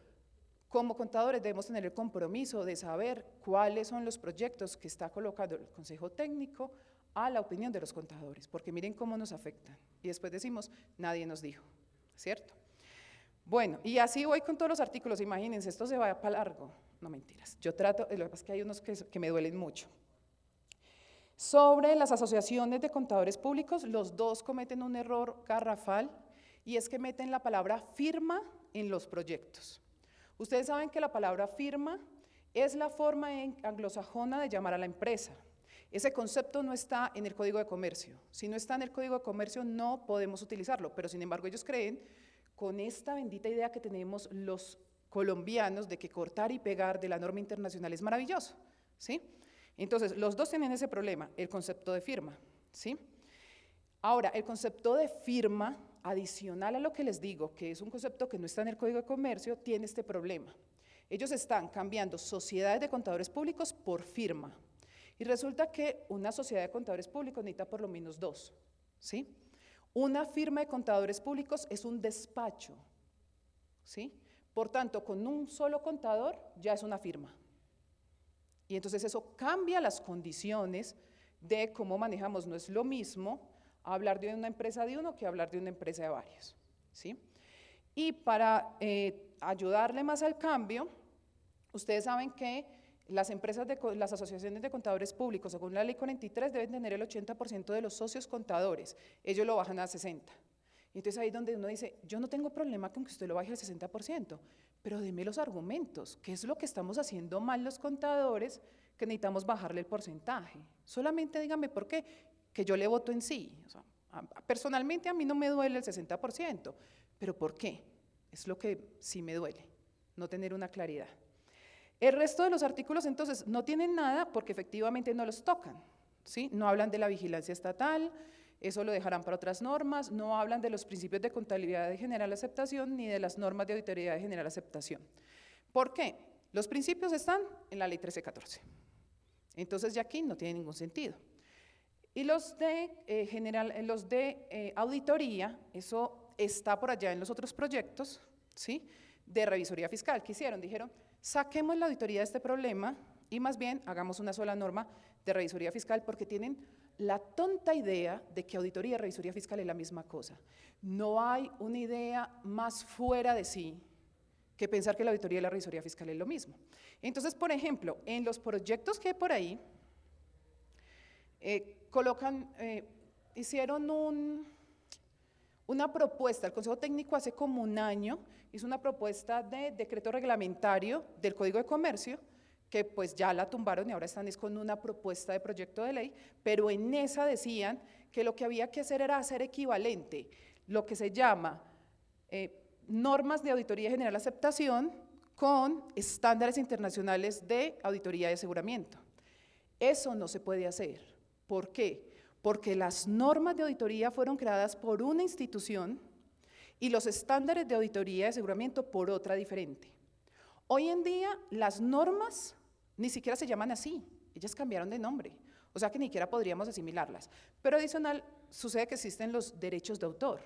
S4: como contadores debemos tener el compromiso de saber cuáles son los proyectos que está colocando el Consejo Técnico a la opinión de los contadores, porque miren cómo nos afectan. Y después decimos, nadie nos dijo, ¿cierto? Bueno, y así voy con todos los artículos, imagínense, esto se va para largo, no mentiras, yo trato, lo que pasa es que hay unos que me duelen mucho. Sobre las asociaciones de contadores públicos, los dos cometen un error garrafal, y es que meten la palabra firma en los proyectos. Ustedes saben que la palabra firma es la forma anglosajona de llamar a la empresa. Ese concepto no está en el Código de Comercio. Si no está en el Código de Comercio, no podemos utilizarlo, pero sin embargo ellos creen, con esta bendita idea que tenemos los colombianos de que cortar y pegar de la norma internacional es maravilloso, ¿sí? Entonces, los dos tienen ese problema, el concepto de firma, ¿sí? Ahora, el concepto de firma, adicional a lo que les digo, que es un concepto que no está en el Código de Comercio, tiene este problema. Ellos están cambiando sociedades de contadores públicos por firma. Y resulta que una sociedad de contadores públicos necesita por lo menos 2, ¿sí? Una firma de contadores públicos es un despacho, ¿sí? Por tanto, con un solo contador ya es una firma. Y entonces eso cambia las condiciones de cómo manejamos. No es lo mismo hablar de una empresa de uno que hablar de una empresa de varios, ¿sí? Y para ayudarle más al cambio, ustedes saben que las asociaciones de contadores públicos, según la ley 43, deben tener el 80% de los socios contadores. Ellos lo bajan a 60%. Entonces ahí es donde uno dice, yo no tengo problema con que usted lo baje al 60%, pero deme los argumentos. ¿Qué es lo que estamos haciendo mal los contadores que necesitamos bajarle el porcentaje? Solamente dígame por qué, que yo le voto en sí. O sea, personalmente a mí no me duele el 60%, pero ¿por qué? Es lo que sí me duele, no tener una claridad. El resto de los artículos, entonces, no tienen nada porque efectivamente no los tocan, ¿sí? No hablan de la vigilancia estatal, eso lo dejarán para otras normas, no hablan de los principios de contabilidad de general aceptación ni de las normas de auditoría de general aceptación. ¿Por qué? Los principios están en la ley 1314. Entonces, ya aquí no tiene ningún sentido. Y los de auditoría, eso está por allá en los otros proyectos, ¿sí? De revisoría fiscal. ¿Qué hicieron? Dijeron, saquemos la auditoría de este problema y más bien hagamos una sola norma de revisoría fiscal porque tienen la tonta idea de que auditoría y revisoría fiscal es la misma cosa. No hay una idea más fuera de sí que pensar que la auditoría y la revisoría fiscal es lo mismo. Entonces, por ejemplo, en los proyectos que hay por ahí, hicieron una propuesta, el Consejo Técnico hace como un año hizo una propuesta de decreto reglamentario del Código de Comercio, que pues ya la tumbaron y ahora están con una propuesta de proyecto de ley, pero en esa decían que lo que había que hacer era hacer equivalente lo que se llama normas de auditoría de general aceptación con estándares internacionales de auditoría y aseguramiento. Eso no se puede hacer. ¿Por qué? porque las normas de auditoría fueron creadas por una institución y los estándares de auditoría de aseguramiento por otra diferente. Hoy en día las normas ni siquiera se llaman así, ellas cambiaron de nombre, o sea que ni siquiera podríamos asimilarlas. Pero adicional, sucede que existen los derechos de autor.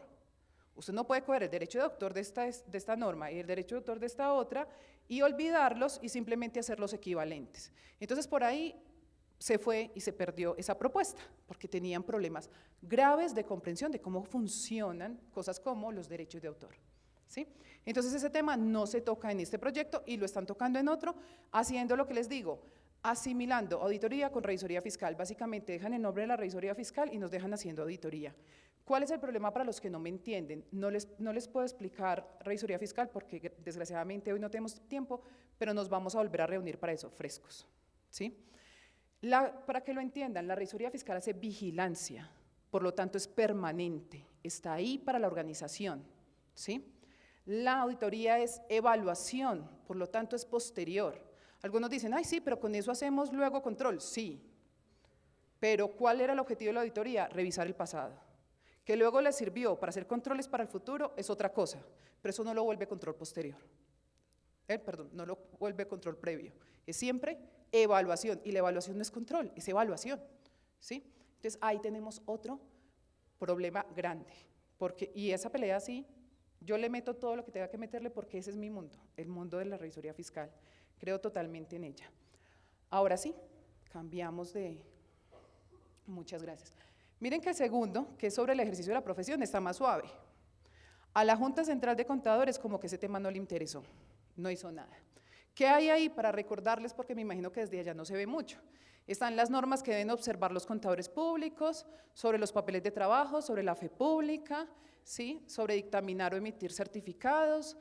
S4: Usted no puede coger el derecho de autor de esta norma y el derecho de autor de esta otra y olvidarlos y simplemente hacerlos equivalentes. Entonces por ahí se fue y se perdió esa propuesta, porque tenían problemas graves de comprensión de cómo funcionan cosas como los derechos de autor, ¿sí? Entonces ese tema no se toca en este proyecto y lo están tocando en otro, haciendo lo que les digo, asimilando auditoría con revisoría fiscal. Básicamente dejan el nombre de la revisoría fiscal y nos dejan haciendo auditoría. ¿Cuál es el problema para los que no me entienden? No les puedo explicar revisoría fiscal porque desgraciadamente hoy no tenemos tiempo, pero nos vamos a volver a reunir para eso, frescos, ¿sí? Para que lo entiendan, la revisoría fiscal hace vigilancia, por lo tanto es permanente, está ahí para la organización, ¿sí? La auditoría es evaluación, por lo tanto es posterior. Algunos dicen, ay sí, pero con eso hacemos luego control, sí, pero ¿cuál era el objetivo de la auditoría? Revisar el pasado. Que luego les sirvió para hacer controles para el futuro es otra cosa, pero eso no lo vuelve control posterior. Perdón, no lo vuelve control previo, es siempre evaluación, y la evaluación no es control, es evaluación, ¿sí? Entonces ahí tenemos otro problema grande, y esa pelea sí, yo le meto todo lo que tenga que meterle porque ese es mi mundo, el mundo de la revisoría fiscal, creo totalmente en ella. Ahora sí, cambiamos de… Muchas gracias. Miren que el segundo, que es sobre el ejercicio de la profesión, está más suave. A la Junta Central de Contadores como que ese tema no le interesó, no hizo nada. ¿Qué hay ahí para recordarles? Porque me imagino que desde allá no se ve mucho. Están las normas que deben observar los contadores públicos, sobre los papeles de trabajo, sobre la fe pública, ¿sí? Sobre dictaminar o emitir certificados,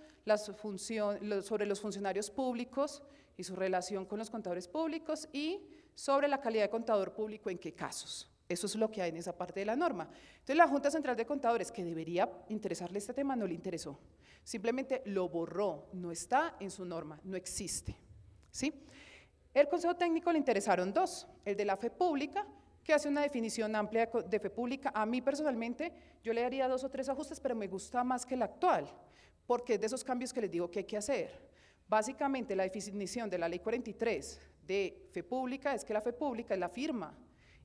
S4: sobre los funcionarios públicos y su relación con los contadores públicos y sobre la calidad de contador público en qué casos. Eso es lo que hay en esa parte de la norma. Entonces la Junta Central de Contadores, que debería interesarle este tema, no le interesó. Simplemente lo borró, no está en su norma, no existe, ¿sí? El Consejo Técnico le interesaron dos, el de la fe pública, que hace una definición amplia de fe pública. A mí personalmente, yo le daría 2 o 3 ajustes, pero me gusta más que el actual, porque es de esos cambios que les digo que hay que hacer. Básicamente, la definición de la Ley 43 de fe pública es que la fe pública es la firma,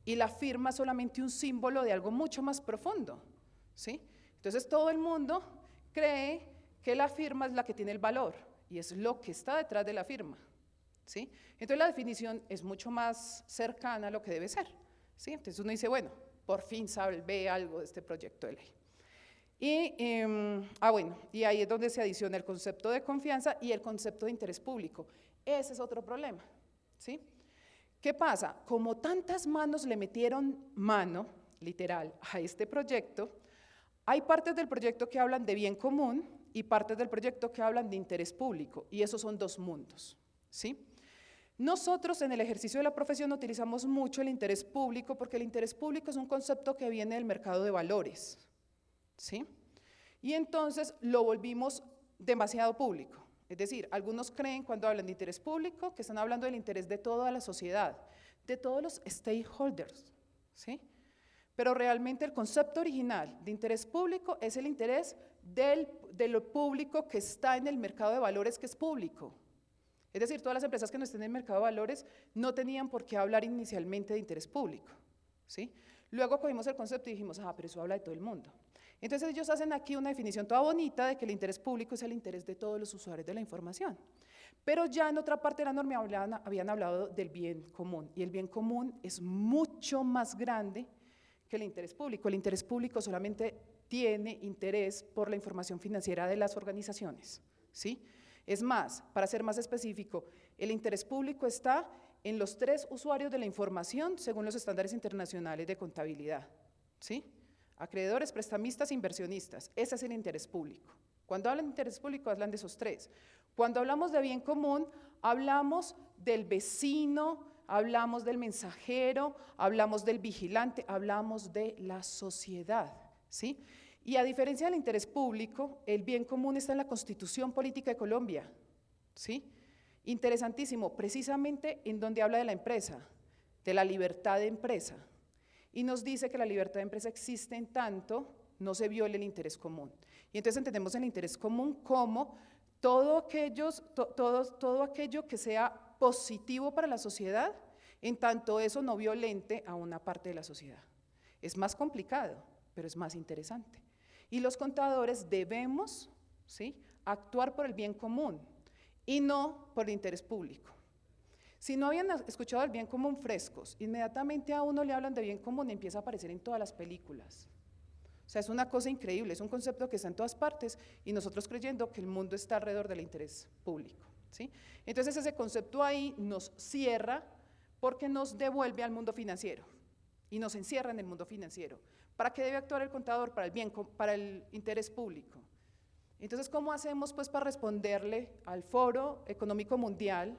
S4: y la firma es solamente un símbolo de algo mucho más profundo, ¿sí? Entonces todo el mundo cree que la firma es la que tiene el valor, y es lo que está detrás de la firma, ¿sí? Entonces la definición es mucho más cercana a lo que debe ser, ¿sí? Entonces uno dice, bueno, por fin ve algo de este proyecto de ley. Y, bueno, y ahí es donde se adiciona el concepto de confianza y el concepto de interés público. Ese es otro problema, ¿sí? ¿Qué pasa? Como tantas manos le metieron mano, literal, a este proyecto, hay partes del proyecto que hablan de bien común y partes del proyecto que hablan de interés público, y esos son dos mundos, ¿sí? Nosotros en el ejercicio de la profesión utilizamos mucho el interés público porque el interés público es un concepto que viene del mercado de valores, ¿sí? Y entonces lo volvimos demasiado público. Es decir, algunos creen cuando hablan de interés público que están hablando del interés de toda la sociedad, de todos los stakeholders, ¿sí? Pero realmente el concepto original de interés público es el interés de lo público que está en el mercado de valores que es público. Es decir, todas las empresas que no estén en el mercado de valores no tenían por qué hablar inicialmente de interés público, ¿sí? Luego cogimos el concepto y dijimos, pero eso habla de todo el mundo. Entonces ellos hacen aquí una definición toda bonita de que el interés público es el interés de todos los usuarios de la información. Pero ya en otra parte de la norma habían hablado del bien común, y el bien común es mucho más grande que el interés público. El interés público solamente tiene interés por la información financiera de las organizaciones, ¿sí? Es más, para ser más específico, el interés público está en los 3 usuarios de la información según los estándares internacionales de contabilidad, ¿sí? Acreedores, prestamistas, inversionistas, ese es el interés público. Cuando hablan de interés público hablan de esos 3. Cuando hablamos de bien común, hablamos del vecino, hablamos del mensajero, hablamos del vigilante, hablamos de la sociedad, ¿sí? Y a diferencia del interés público, el bien común está en la Constitución Política de Colombia, ¿sí? Interesantísimo, precisamente en donde habla de la empresa, de la libertad de empresa. y nos dice que la libertad de empresa existe en tanto no se viole el interés común. Y entonces entendemos el interés común como todo aquello que sea positivo para la sociedad, en tanto eso no violente a una parte de la sociedad. Es más complicado, pero es más interesante. Y los contadores debemos, ¿sí?, actuar por el bien común y no por el interés público. Si no habían escuchado el bien común frescos, inmediatamente a uno le hablan de bien común y empieza a aparecer en todas las películas. O sea, es una cosa increíble, es un concepto que está en todas partes y nosotros creyendo que el mundo está alrededor del interés público, ¿sí? Entonces ese concepto ahí nos cierra porque nos devuelve al mundo financiero y nos encierra en el mundo financiero. ¿Para qué debe actuar el contador? Para el interés público. Entonces, ¿cómo hacemos pues para responderle al Foro Económico Mundial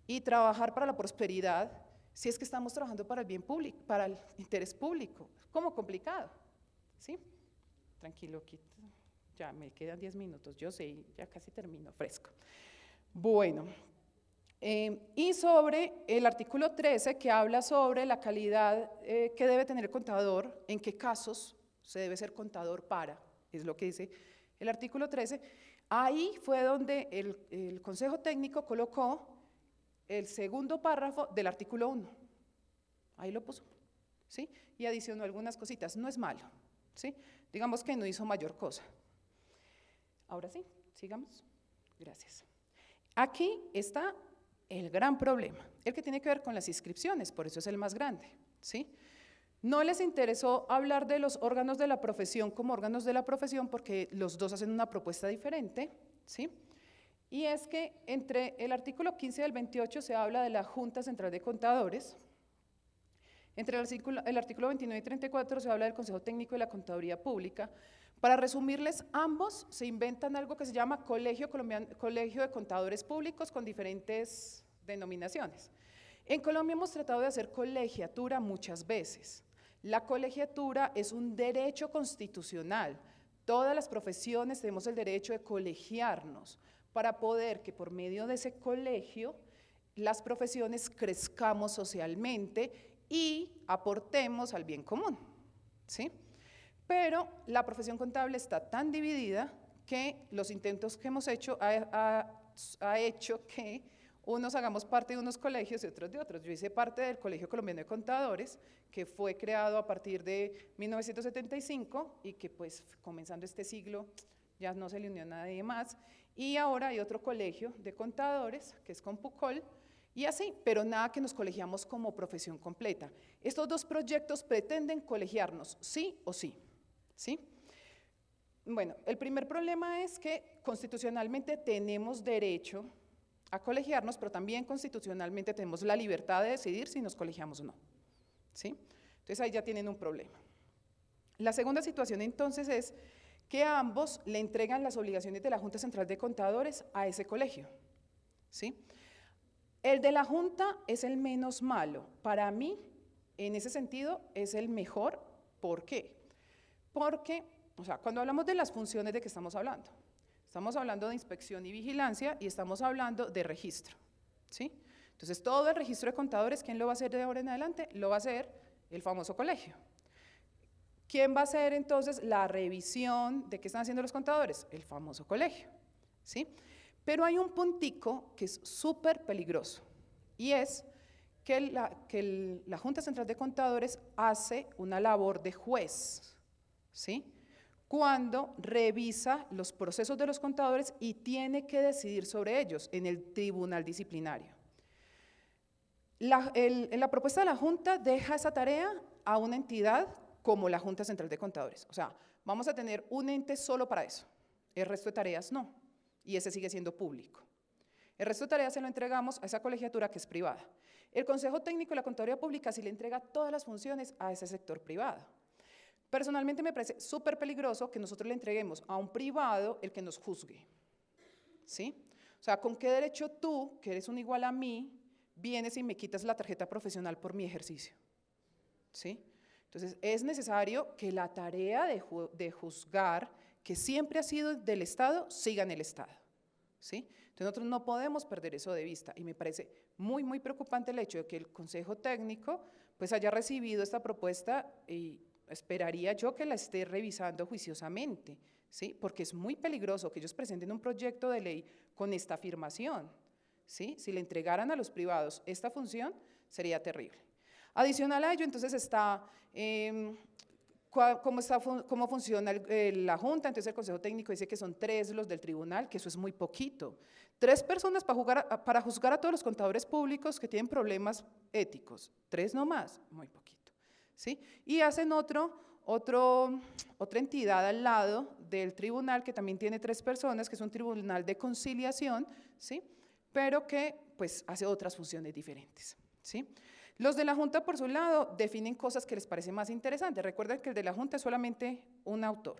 S4: y trabajar para la prosperidad si es que estamos trabajando para el bien público, para el interés público? Es como complicado, ¿sí? Tranquilo, ya me quedan 10 minutos, yo sé, ya casi termino, fresco. Bueno, y sobre el artículo 13 que habla sobre la calidad que debe tener el contador, en qué casos se debe ser contador para, es lo que dice el artículo 13, ahí fue donde el Consejo Técnico colocó el segundo párrafo del artículo 1, ahí lo puso, ¿sí? Y adicionó algunas cositas, no es malo, ¿sí? Digamos que no hizo mayor cosa. Ahora sí, sigamos. Gracias. Aquí está el gran problema, el que tiene que ver con las inscripciones, por eso es el más grande, ¿sí? No les interesó hablar de los órganos de la profesión como órganos de la profesión porque los dos hacen una propuesta diferente, ¿sí? Y es que entre el artículo 15 y el 28 se habla de la Junta Central de Contadores. Entre el artículo 29 y 34 se habla del Consejo Técnico de la Contaduría Pública. Para resumirles, ambos se inventan algo que se llama Colegio de Contadores Públicos con diferentes denominaciones. En Colombia hemos tratado de hacer colegiatura muchas veces. La colegiatura es un derecho constitucional. Todas las profesiones tenemos el derecho de colegiarnos para poder que por medio de ese colegio las profesiones crezcamos socialmente y aportemos al bien común, ¿sí? Pero la profesión contable está tan dividida que los intentos que hemos hecho ha hecho que unos hagamos parte de unos colegios y otros de otros. Yo hice parte del Colegio Colombiano de Contadores, que fue creado a partir de 1975 y que pues comenzando este siglo ya no se le unió a nadie más. Y ahora hay otro colegio de contadores, que es Compucol, y así, pero nada que nos colegiamos como profesión completa. Estos dos proyectos pretenden colegiarnos, sí o sí, ¿sí? Bueno, el primer problema es que constitucionalmente tenemos derecho a colegiarnos, pero también constitucionalmente tenemos la libertad de decidir si nos colegiamos o no, ¿sí? Entonces ahí ya tienen un problema. La segunda situación entonces es que ambos le entregan las obligaciones de la Junta Central de Contadores a ese colegio, ¿sí? El de la Junta es el menos malo. Para mí, en ese sentido, es el mejor. ¿Por qué? Porque, o sea, cuando hablamos de las funciones, ¿de qué estamos hablando? Estamos hablando de inspección y vigilancia y estamos hablando de registro, ¿sí? Entonces, todo el registro de contadores, ¿quién lo va a hacer de ahora en adelante? Lo va a hacer el famoso colegio. ¿Quién va a hacer entonces la revisión de qué están haciendo los contadores? El famoso colegio, ¿sí? Pero hay un puntico que es súper peligroso y es que la Junta Central de Contadores hace una labor de juez, ¿sí? Cuando revisa los procesos de los contadores y tiene que decidir sobre ellos en el tribunal disciplinario. En la propuesta de la Junta deja esa tarea a una entidad como la Junta Central de Contadores. O sea, vamos a tener un ente solo para eso, el resto de tareas no, y ese sigue siendo público. El resto de tareas se lo entregamos a esa colegiatura que es privada. El Consejo Técnico de la Contaduría Pública sí le entrega todas las funciones a ese sector privado. Personalmente me parece súper peligroso que nosotros le entreguemos a un privado el que nos juzgue, ¿sí? O sea, ¿con qué derecho tú, que eres un igual a mí, vienes y me quitas la tarjeta profesional por mi ejercicio? ¿Sí? Entonces, es necesario que la tarea de juzgar, que siempre ha sido del Estado, siga en el Estado, ¿sí? Entonces, nosotros no podemos perder eso de vista y me parece muy, muy preocupante el hecho de que el Consejo Técnico pues haya recibido esta propuesta y esperaría yo que la esté revisando juiciosamente, ¿sí? Porque es muy peligroso que ellos presenten un proyecto de ley con esta afirmación, ¿sí? Si le entregaran a los privados esta función, sería terrible. Adicional a ello, entonces está cómo funciona la Junta. Entonces el Consejo Técnico dice que son 3 los del tribunal, que eso es muy poquito. 3 personas para juzgar a todos los contadores públicos que tienen problemas éticos, 3 nomás, muy poquito, ¿sí? Y hacen otra entidad al lado del tribunal que también tiene 3 personas, que es un tribunal de conciliación, ¿sí? Pero que pues hace otras funciones diferentes, ¿sí? Los de la Junta, por su lado, definen cosas que les parecen más interesantes. Recuerden que el de la Junta es solamente un autor.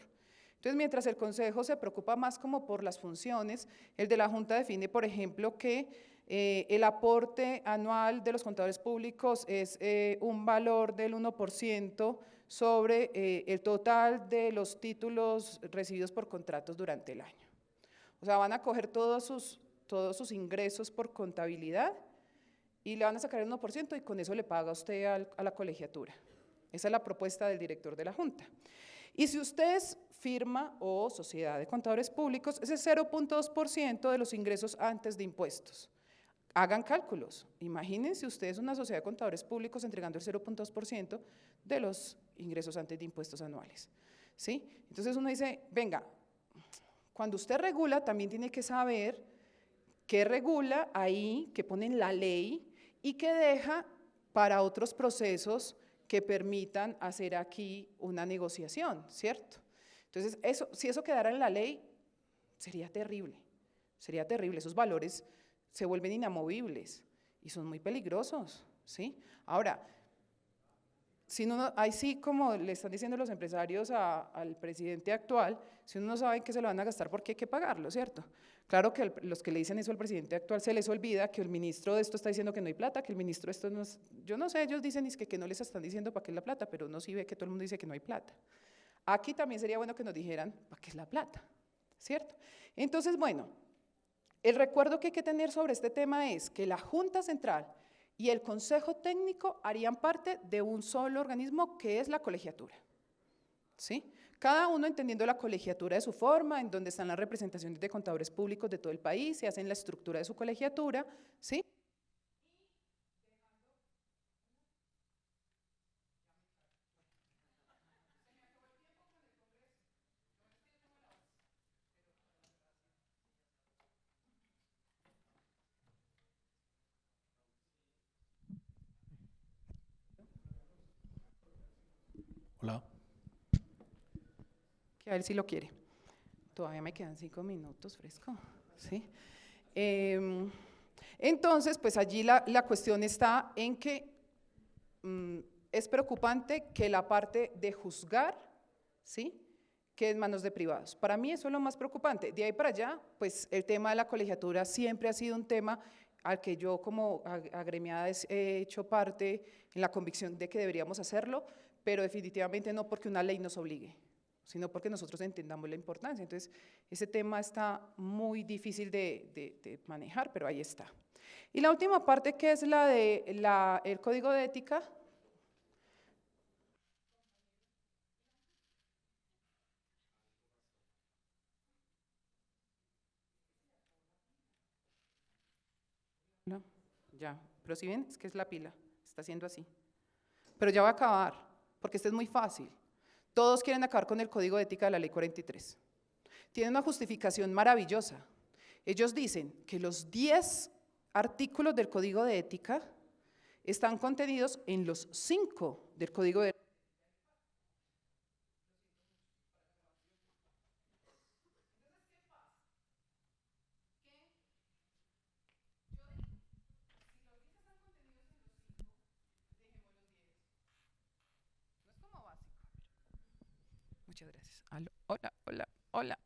S4: Entonces, mientras el Consejo se preocupa más como por las funciones, el de la Junta define, por ejemplo, que el aporte anual de los contadores públicos es un valor del 1% sobre el total de los títulos recibidos por contratos durante el año. O sea, van a coger todos sus ingresos por contabilidad y le van a sacar el 1% y con eso le paga usted a la colegiatura. Esa es la propuesta del director de la Junta. Y si usted es firma o sociedad de contadores públicos, ese es 0.2% de los ingresos antes de impuestos. Hagan cálculos. Imagínense ustedes una sociedad de contadores públicos entregando el 0.2% de los ingresos antes de impuestos anuales, ¿sí? Entonces uno dice, venga, cuando usted regula también tiene que saber qué regula ahí, qué pone en la ley y qué deja para otros procesos que permitan hacer aquí una negociación, ¿cierto? Entonces, si eso quedara en la ley, sería terrible, esos valores se vuelven inamovibles y son muy peligrosos, ¿sí? Ahora, si uno, ahí sí, como le están diciendo los empresarios al presidente actual, si uno no sabe que se lo van a gastar, porque hay que pagarlo, ¿cierto? Claro que los que le dicen eso al presidente actual se les olvida que el ministro de esto está diciendo que no hay plata, que el ministro de esto no es, yo no sé, ellos dicen que no les están diciendo para qué es la plata, pero uno sí ve que todo el mundo dice que no hay plata. Aquí también sería bueno que nos dijeran para qué es la plata, ¿cierto? Entonces, bueno, el recuerdo que hay que tener sobre este tema es que la Junta Central y el Consejo Técnico harían parte de un solo organismo que es la colegiatura, ¿sí? Cada uno entendiendo la colegiatura de su forma, en donde están las representaciones de contadores públicos de todo el país, se hacen la estructura de su colegiatura, ¿sí?
S2: Hola.
S4: Que a ver si lo quiere. Todavía me quedan 5 minutos, fresco, ¿sí? Entonces, pues allí la cuestión está en que es preocupante que la parte de juzgar, ¿sí?, quede en manos de privados. Para mí eso es lo más preocupante. De ahí para allá, pues el tema de la colegiatura siempre ha sido un tema al que yo como agremiada he hecho parte en la convicción de que deberíamos hacerlo, pero definitivamente no porque una ley nos obligue, sino porque nosotros entendamos la importancia. Entonces, ese tema está muy difícil de manejar, pero ahí está. Y la última parte, que es la de el código de ética. No, ya, pero si ven, es que es la pila, está haciendo así. Pero ya va a acabar, porque este es muy fácil. Todos quieren acabar con el código de ética de la ley 43. Tienen una justificación maravillosa. Ellos dicen que los 10 artículos del código de ética están contenidos en los 5 del código de ética. Muchas gracias. Aló, hola, hola, hola.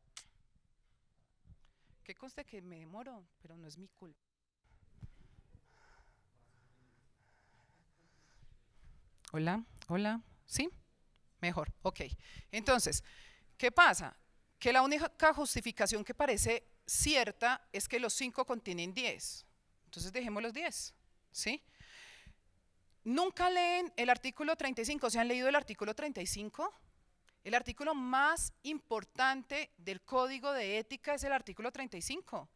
S4: Que conste que me demoro, pero no es mi culpa. Hola, hola, ¿sí? Mejor, ok. Entonces, ¿qué pasa? Que la única justificación que parece cierta es que los 5 contienen 10. Entonces dejemos los 10, ¿sí? nunca leen el artículo 35, ¿se han leído el artículo 35? El artículo más importante del Código de Ética es el artículo 35.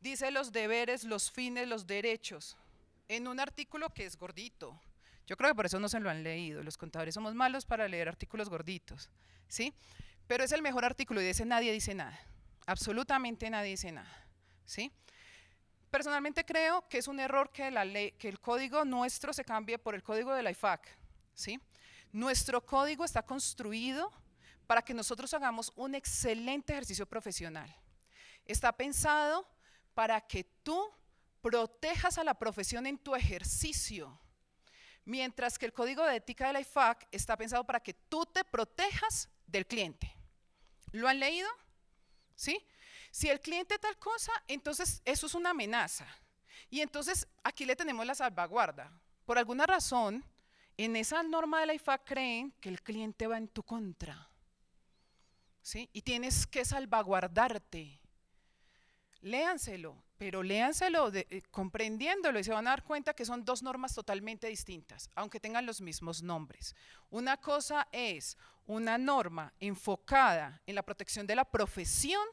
S4: Dice los deberes, los fines, los derechos, en un artículo que es gordito. Yo creo que por eso no se lo han leído, los contadores somos malos para leer artículos gorditos, ¿sí? Pero es el mejor artículo y de ese nadie dice nada, absolutamente nadie dice nada, ¿sí? Personalmente creo que es un error que el código nuestro se cambie por el código de la IFAC, ¿sí? Nuestro código está construido para que nosotros hagamos un excelente ejercicio profesional. Está pensado para que tú protejas a la profesión en tu ejercicio, mientras que el código de ética de la IFAC está pensado para que tú te protejas del cliente. ¿Lo han leído? ¿Sí? Si el cliente tal cosa, entonces eso es una amenaza. Y entonces aquí le tenemos la salvaguarda. Por alguna razón, en esa norma de la IFAC creen que el cliente va en tu contra, ¿sí? Y tienes que salvaguardarte. Léanselo, pero léanselo comprendiéndolo y se van a dar cuenta que son dos normas totalmente distintas, aunque tengan los mismos nombres. Una cosa es una norma enfocada en la protección de la profesión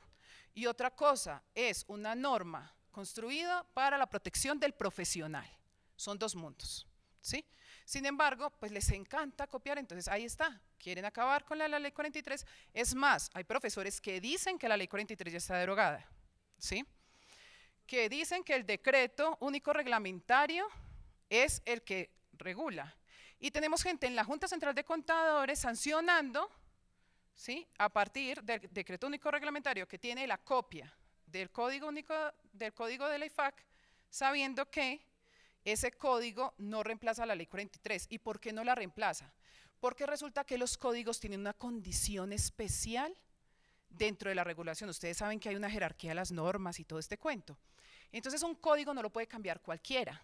S4: y otra cosa es una norma construida para la protección del profesional. Son dos mundos, ¿sí? Sin embargo, pues les encanta copiar, entonces ahí está, quieren acabar con la ley 43. Es más, hay profesores que dicen que la ley 43 ya está derogada, ¿sí? Que dicen que el decreto único reglamentario es el que regula. Y tenemos gente en la Junta Central de Contadores sancionando, ¿sí? A partir del decreto único reglamentario que tiene la copia del código único de la IFAC, sabiendo que ese código no reemplaza la ley 43. ¿Y por qué no la reemplaza? Porque resulta que los códigos tienen una condición especial dentro de la regulación. Ustedes saben que hay una jerarquía de las normas y todo este cuento. Entonces un código no lo puede cambiar cualquiera,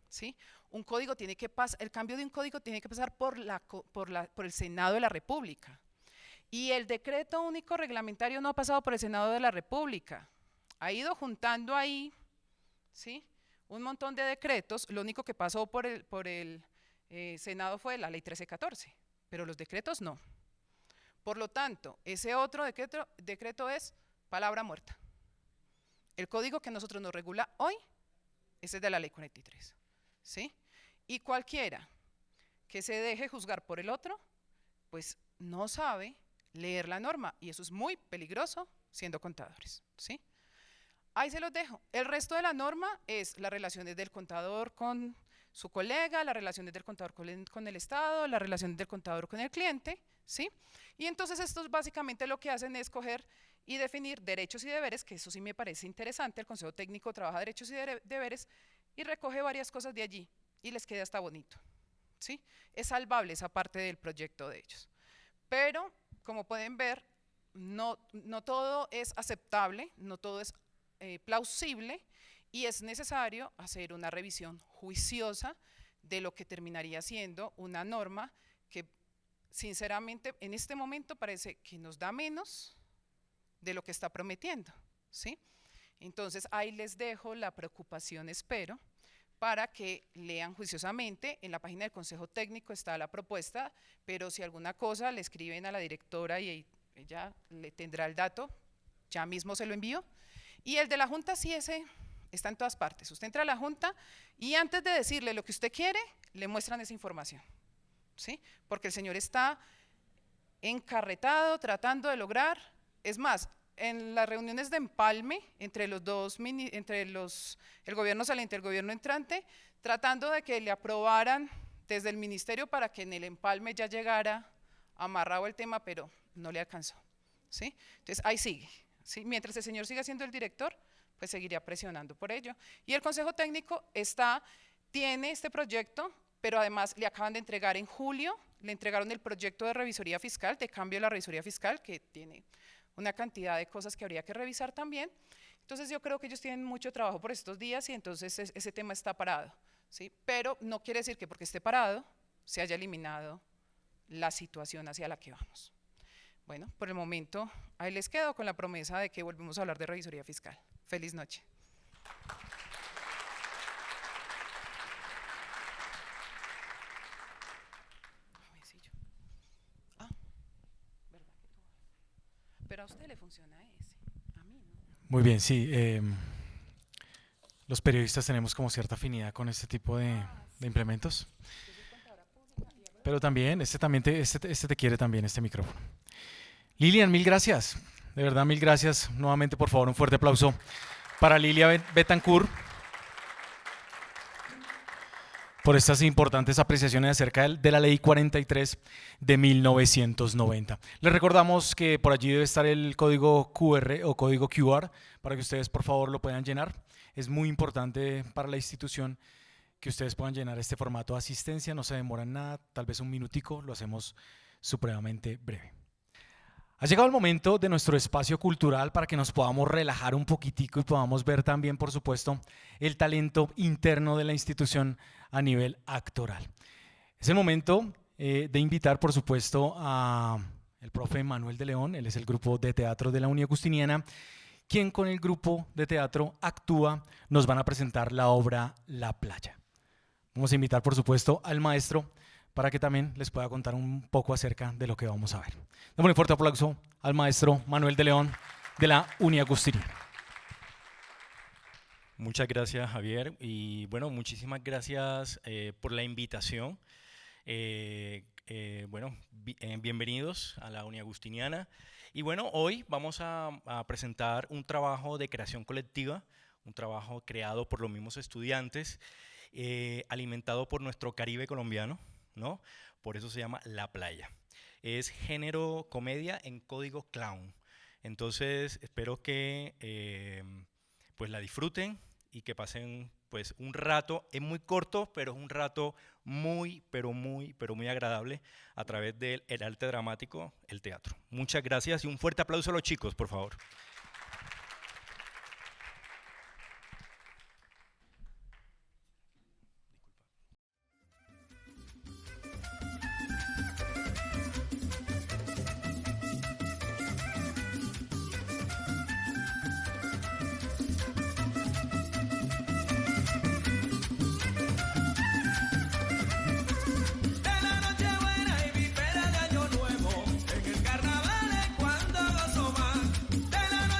S4: ¿sí? Un código tiene que pasar, el cambio de un código tiene que pasar por el Senado de la República. Y el decreto único reglamentario no ha pasado por el Senado de la República. Ha ido juntando ahí, ¿sí? Un montón de decretos. Lo único que pasó por el Senado fue la ley 1314, pero los decretos no. Por lo tanto, ese otro decreto es palabra muerta. El código que a nosotros nos regula hoy, ese es de la ley 43, ¿sí? Y cualquiera que se deje juzgar por el otro, pues no sabe leer la norma, y eso es muy peligroso siendo contadores, ¿sí? Ahí se los dejo. El resto de la norma es las relaciones del contador con su colega, las relaciones del contador con el Estado, las relaciones del contador con el cliente, ¿sí? Y entonces estos básicamente lo que hacen es coger y definir derechos y deberes, que eso sí me parece interesante. El Consejo Técnico trabaja derechos y deberes y recoge varias cosas de allí y les queda hasta bonito, ¿sí? Es salvable esa parte del proyecto de ellos. Pero, como pueden ver, no todo es aceptable, no todo es plausible, y es necesario hacer una revisión juiciosa de lo que terminaría siendo una norma que sinceramente en este momento parece que nos da menos de lo que está prometiendo, ¿sí? Entonces ahí les dejo la preocupación, espero, para que lean juiciosamente. En la página del Consejo Técnico está la propuesta, pero si alguna cosa le escriben a la directora y ella le tendrá el dato, ya mismo se lo envío. Y el de la Junta, sí, ese está en todas partes. Usted entra a la Junta y antes de decirle lo que usted quiere, le muestran esa información, ¿sí? Porque el señor está encarretado tratando de lograr. Es más, en las reuniones de empalme entre el gobierno saliente y el gobierno entrante, tratando de que le aprobaran desde el ministerio para que en el empalme ya llegara amarrado el tema, pero no le alcanzó, ¿sí? Entonces ahí sigue, ¿sí? Mientras el señor siga siendo el director, pues seguiría presionando por ello. Y el Consejo Técnico tiene este proyecto, pero además le acaban de entregar en julio, le entregaron el proyecto de revisoría fiscal, de cambio de la revisoría fiscal, que tiene una cantidad de cosas que habría que revisar también. Entonces yo creo que ellos tienen mucho trabajo por estos días y entonces ese tema está parado, ¿sí? Pero no quiere decir que porque esté parado se haya eliminado la situación hacia la que vamos. Bueno, por el momento ahí les quedo con la promesa de que volvemos a hablar de revisoría fiscal. Feliz noche. a usted le funciona ese, a mí no.
S2: Muy bien, sí. Los periodistas tenemos como cierta afinidad con este tipo de implementos. Pero también, este te quiere también, este micrófono. Lilian, mil gracias. De verdad, mil gracias. Nuevamente, por favor, un fuerte aplauso para Lilia Betancourt por estas importantes apreciaciones acerca de la Ley 43 de 1990. Les recordamos que por allí debe estar el código QR o código QR para que ustedes, por favor, lo puedan llenar. Es muy importante para la institución que ustedes puedan llenar este formato de asistencia, no se demoran nada, tal vez un minutico, lo hacemos supremamente breve. Ha llegado el momento de nuestro espacio cultural para que nos podamos relajar un poquitico y podamos ver también, por supuesto, el talento interno de la institución a nivel actoral. Es el momento de invitar, por supuesto, a el profe Manuel de León, él es el grupo de teatro de la Uni Agustiniana, quien con el grupo de teatro Actúa nos van a presentar la obra La Playa. Vamos a invitar, por supuesto, al maestro para que también les pueda contar un poco acerca de lo que vamos a ver. Damos un fuerte aplauso al maestro Manuel de León de la Uni Agustiniana.
S5: Muchas gracias, Javier, y bueno, muchísimas gracias por la invitación. Bienvenidos a la Uni Agustiniana. Y bueno, hoy vamos a presentar un trabajo de creación colectiva, un trabajo creado por los mismos estudiantes, alimentado por nuestro Caribe colombiano, ¿no? Por eso se llama La Playa. Es género comedia en código clown. Entonces espero que pues la disfruten y que pasen pues un rato, es muy corto, pero es un rato muy agradable a través del arte dramático, el teatro. Muchas gracias y un fuerte aplauso a los chicos, por favor.
S6: De la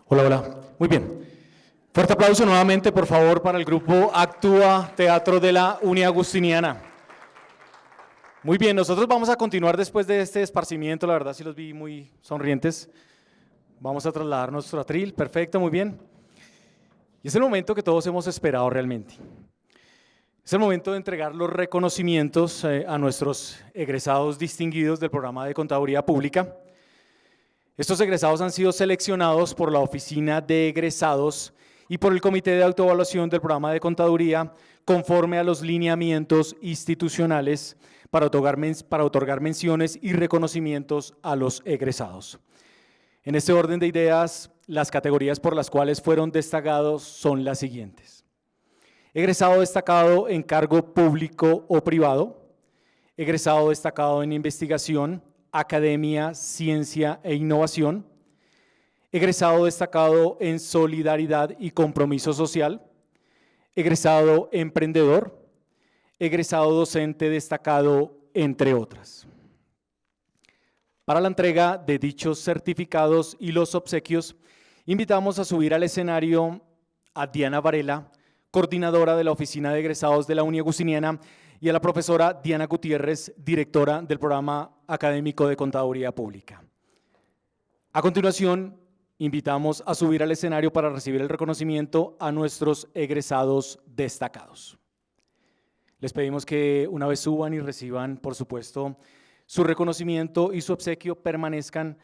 S2: Hola, hola. Muy bien. Fuerte aplauso nuevamente, por favor, para el grupo Actúa Teatro de la Uniagustiniana. Muy bien, nosotros vamos a continuar después de este esparcimiento, la verdad sí los vi muy sonrientes. Vamos a trasladar nuestro atril, perfecto, muy bien. Y es el momento que todos hemos esperado realmente. Es el momento de entregar los reconocimientos a nuestros egresados distinguidos del programa de Contaduría Pública. Estos egresados han sido seleccionados por la Oficina de Egresados y por el Comité de Autoevaluación del programa de Contaduría conforme a los lineamientos institucionales para otorgar menciones y reconocimientos a los egresados. En este orden de ideas, las categorías por las cuales fueron destacados son las siguientes. Egresado destacado en cargo público o privado, egresado destacado en investigación, academia, ciencia e innovación, egresado destacado en solidaridad y compromiso social, egresado emprendedor, egresado docente destacado, entre otras. Para la entrega de dichos certificados y los obsequios, invitamos a subir al escenario a Diana Varela, coordinadora de la Oficina de Egresados de la Uniagustiniana, y a la profesora Diana Gutiérrez, directora del Programa Académico de Contaduría Pública. A continuación, invitamos a subir al escenario para recibir el reconocimiento a nuestros egresados destacados. Les pedimos que una vez suban y reciban, por supuesto, su reconocimiento y su obsequio, permanezcan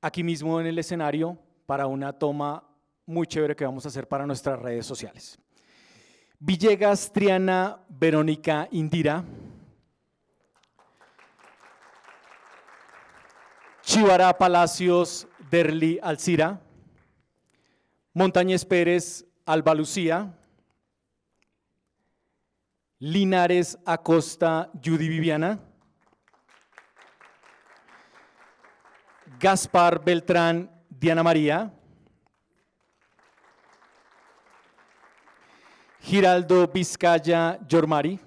S2: aquí mismo en el escenario para una toma muy chévere que vamos a hacer para nuestras redes sociales. Villegas Triana Verónica Indira, Chivará Palacios Derli Alcira, Montañez Pérez Alba Lucía, Linares Acosta Judy Viviana, Gaspar Beltrán Diana María, Giraldo Vizcaya Yormari,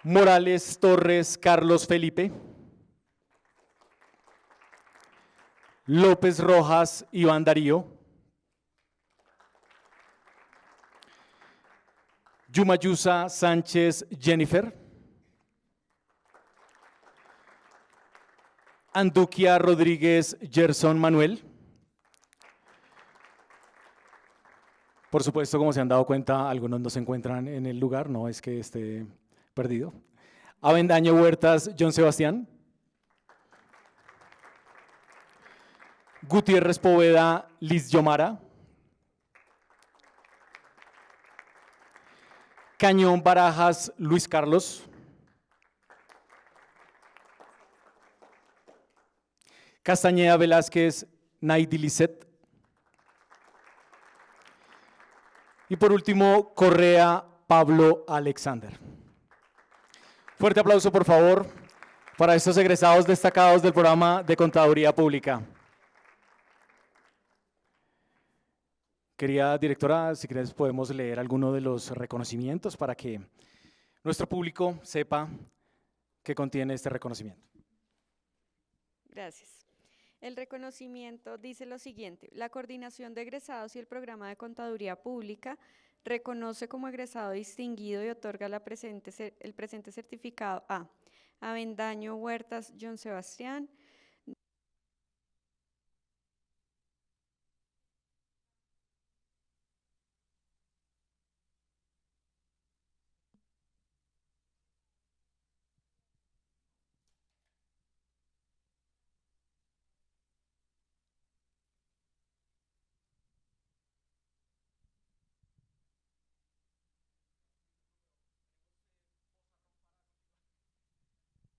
S2: Morales Torres Carlos Felipe, López Rojas Iván Darío, Yumayusa Sánchez Jennifer, Anduquia Rodríguez Gerson Manuel. Por supuesto, como se han dado cuenta, algunos no se encuentran en el lugar, no es que esté perdido. Avendaño Huertas John Sebastián. Gutiérrez Poveda Liz Yomara. Cañón Barajas Luis Carlos. Castañeda Velázquez Naidi Lisset. Y por último, Correa Pablo Alexander. Fuerte aplauso, por favor, para estos egresados destacados del programa de Contaduría Pública. Querida directora, si quieres podemos leer alguno de los reconocimientos para que nuestro público sepa qué contiene este reconocimiento.
S3: Gracias. El reconocimiento dice lo siguiente: la Coordinación de Egresados y el Programa de Contaduría Pública reconoce como egresado distinguido y otorga el presente certificado a Avendaño Huertas John Sebastián,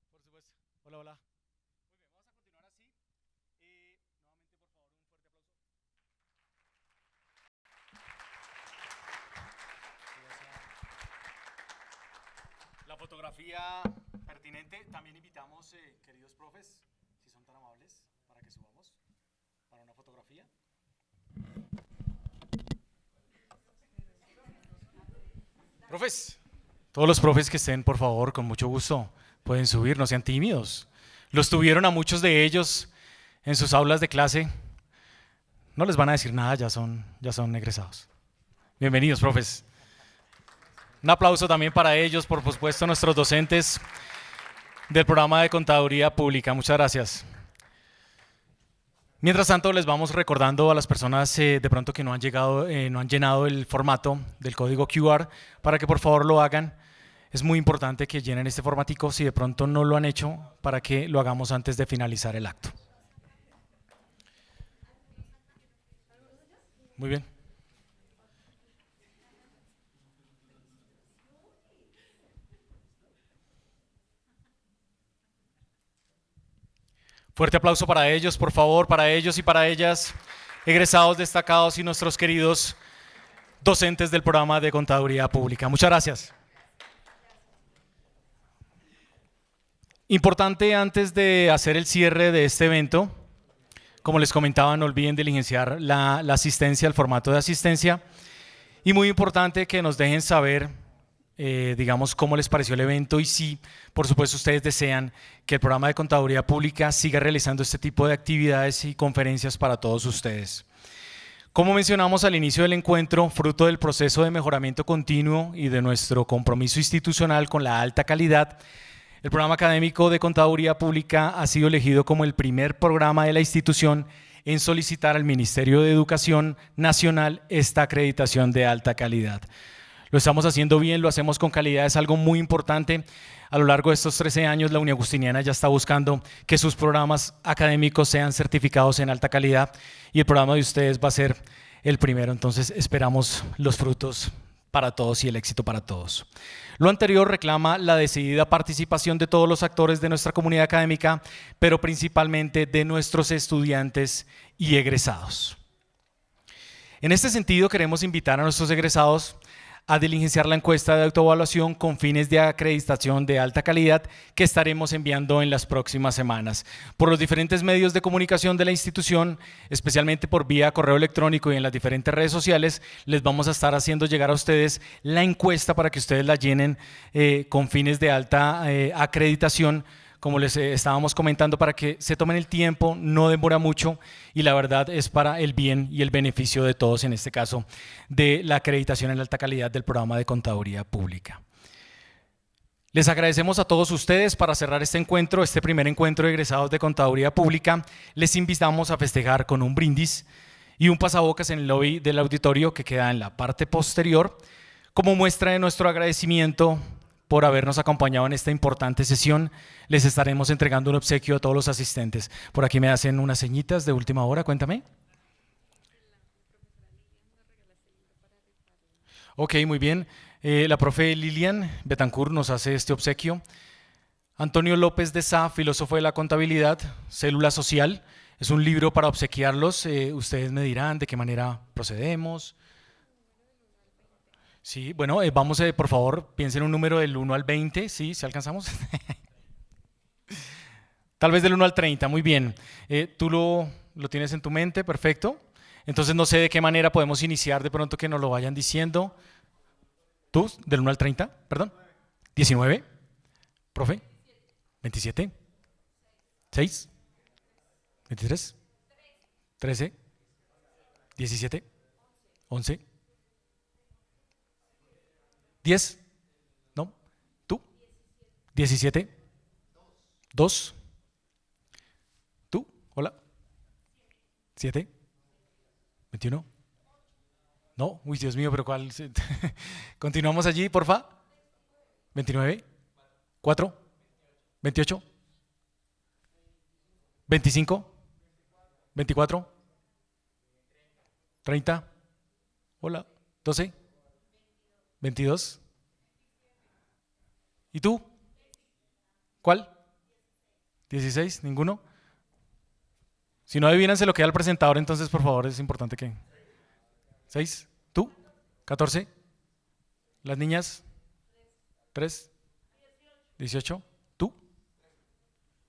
S2: Por supuesto. Hola, hola. Muy bien, vamos a continuar así. Nuevamente, por favor, un fuerte aplauso. La fotografía pertinente. También invitamos, queridos profes, si son tan amables, para que subamos para una fotografía. Profes, todos los profes que estén, por favor, con mucho gusto, pueden subir, no sean tímidos. Los tuvieron a muchos de ellos en sus aulas de clase, no les van a decir nada, ya son egresados. Bienvenidos, profes. Un aplauso también para ellos, por supuesto, nuestros docentes del programa de Contaduría Pública. Muchas gracias. Mientras tanto, les vamos recordando a las personas de pronto que no han llenado el formato del código QR para que por favor lo hagan. Es muy importante que llenen este formatico si de pronto no lo han hecho para que lo hagamos antes de finalizar el acto. Muy bien. Fuerte aplauso para ellos, por favor, para ellos y para ellas, egresados destacados y nuestros queridos docentes del programa de Contaduría Pública. Muchas gracias. Importante antes de hacer el cierre de este evento, como les comentaba, no olviden diligenciar la asistencia, el formato de asistencia, y muy importante que nos dejen saber digamos, cómo les pareció el evento y si, por supuesto, ustedes desean que el programa de Contaduría Pública siga realizando este tipo de actividades y conferencias para todos ustedes. Como mencionamos al inicio del encuentro, fruto del proceso de mejoramiento continuo y de nuestro compromiso institucional con la alta calidad, el programa académico de Contaduría Pública ha sido elegido como el primer programa de la institución en solicitar al Ministerio de Educación Nacional esta acreditación de alta calidad. Lo estamos haciendo bien, lo hacemos con calidad, es algo muy importante. A lo largo de estos 13 años, la Uniagustiniana ya está buscando que sus programas académicos sean certificados en alta calidad y el programa de ustedes va a ser el primero, entonces esperamos los frutos para todos y el éxito para todos. Lo anterior reclama la decidida participación de todos los actores de nuestra comunidad académica, pero principalmente de nuestros estudiantes y egresados. En este sentido, queremos invitar a nuestros egresados a diligenciar la encuesta de autoevaluación con fines de acreditación de alta calidad que estaremos enviando en las próximas semanas. Por los diferentes medios de comunicación de la institución, especialmente por vía correo electrónico y en las diferentes redes sociales, les vamos a estar haciendo llegar a ustedes la encuesta para que ustedes la llenen con fines de alta acreditación. Como les estábamos comentando, para que se tomen el tiempo, no demora mucho y la verdad es para el bien y el beneficio de todos, en este caso, de la acreditación en alta calidad del programa de Contaduría Pública. Les agradecemos a todos ustedes. Para cerrar este encuentro, este primer encuentro de egresados de Contaduría Pública, les invitamos a festejar con un brindis y un pasabocas en el lobby del auditorio que queda en la parte posterior, como muestra de nuestro agradecimiento por habernos acompañado en esta importante sesión. Les estaremos entregando un obsequio a todos los asistentes. Por aquí me hacen unas señitas de última hora, cuéntame. Ok, muy bien. La profe Lilian Betancourt nos hace este obsequio. Antonio López de Sá, filósofo de la contabilidad, Célula Social. Es un libro para obsequiarlos. Ustedes me dirán de qué manera procedemos. Sí, bueno, vamos, por favor, piensen un número del 1 al 20, ¿sí? ¿Si alcanzamos? Tal vez del 1 al 30, muy bien. ¿Tú lo tienes en tu mente? Perfecto. Entonces no sé de qué manera podemos iniciar, de pronto que nos lo vayan diciendo. ¿Tú? ¿Del 1 al 30? Perdón. 19. ¿Profe? 27. 6. 23. 13. 17. 11. 10, ¿no? ¿Tú? 17, 2, ¿tú? Hola. 7, 21, no, uy Dios mío, pero ¿cuál? Continuamos allí, porfa. 29, 4, 28, 25, 24, 30, hola, 12, 22. ¿Y tú? ¿Cuál? 16, ¿ninguno? Si no adivinan, se lo queda al presentador, entonces por favor es importante que... 6, ¿tú? 14, las niñas, 3, 18, ¿tú?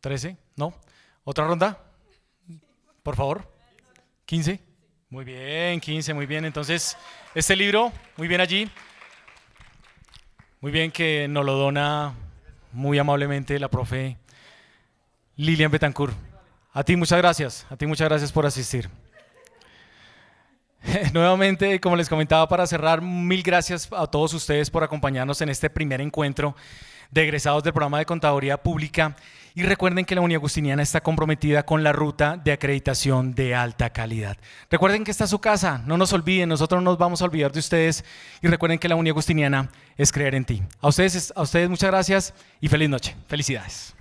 S2: 13, ¿no? ¿Otra ronda? Por favor. 15, muy bien, 15, muy bien. Entonces, este libro, muy bien allí. Muy bien, que nos lo dona muy amablemente la profe Lilian Betancourt. A ti muchas gracias por asistir. Nuevamente, como les comentaba, para cerrar, mil gracias a todos ustedes por acompañarnos en este primer encuentro de egresados del programa de Contaduría Pública, y recuerden que la Uniagustiniana está comprometida con la ruta de acreditación de alta calidad. Recuerden que esta es su casa, no nos olviden, nosotros no nos vamos a olvidar de ustedes, y recuerden que la Uniagustiniana es creer en ti. A ustedes muchas gracias y feliz noche. Felicidades.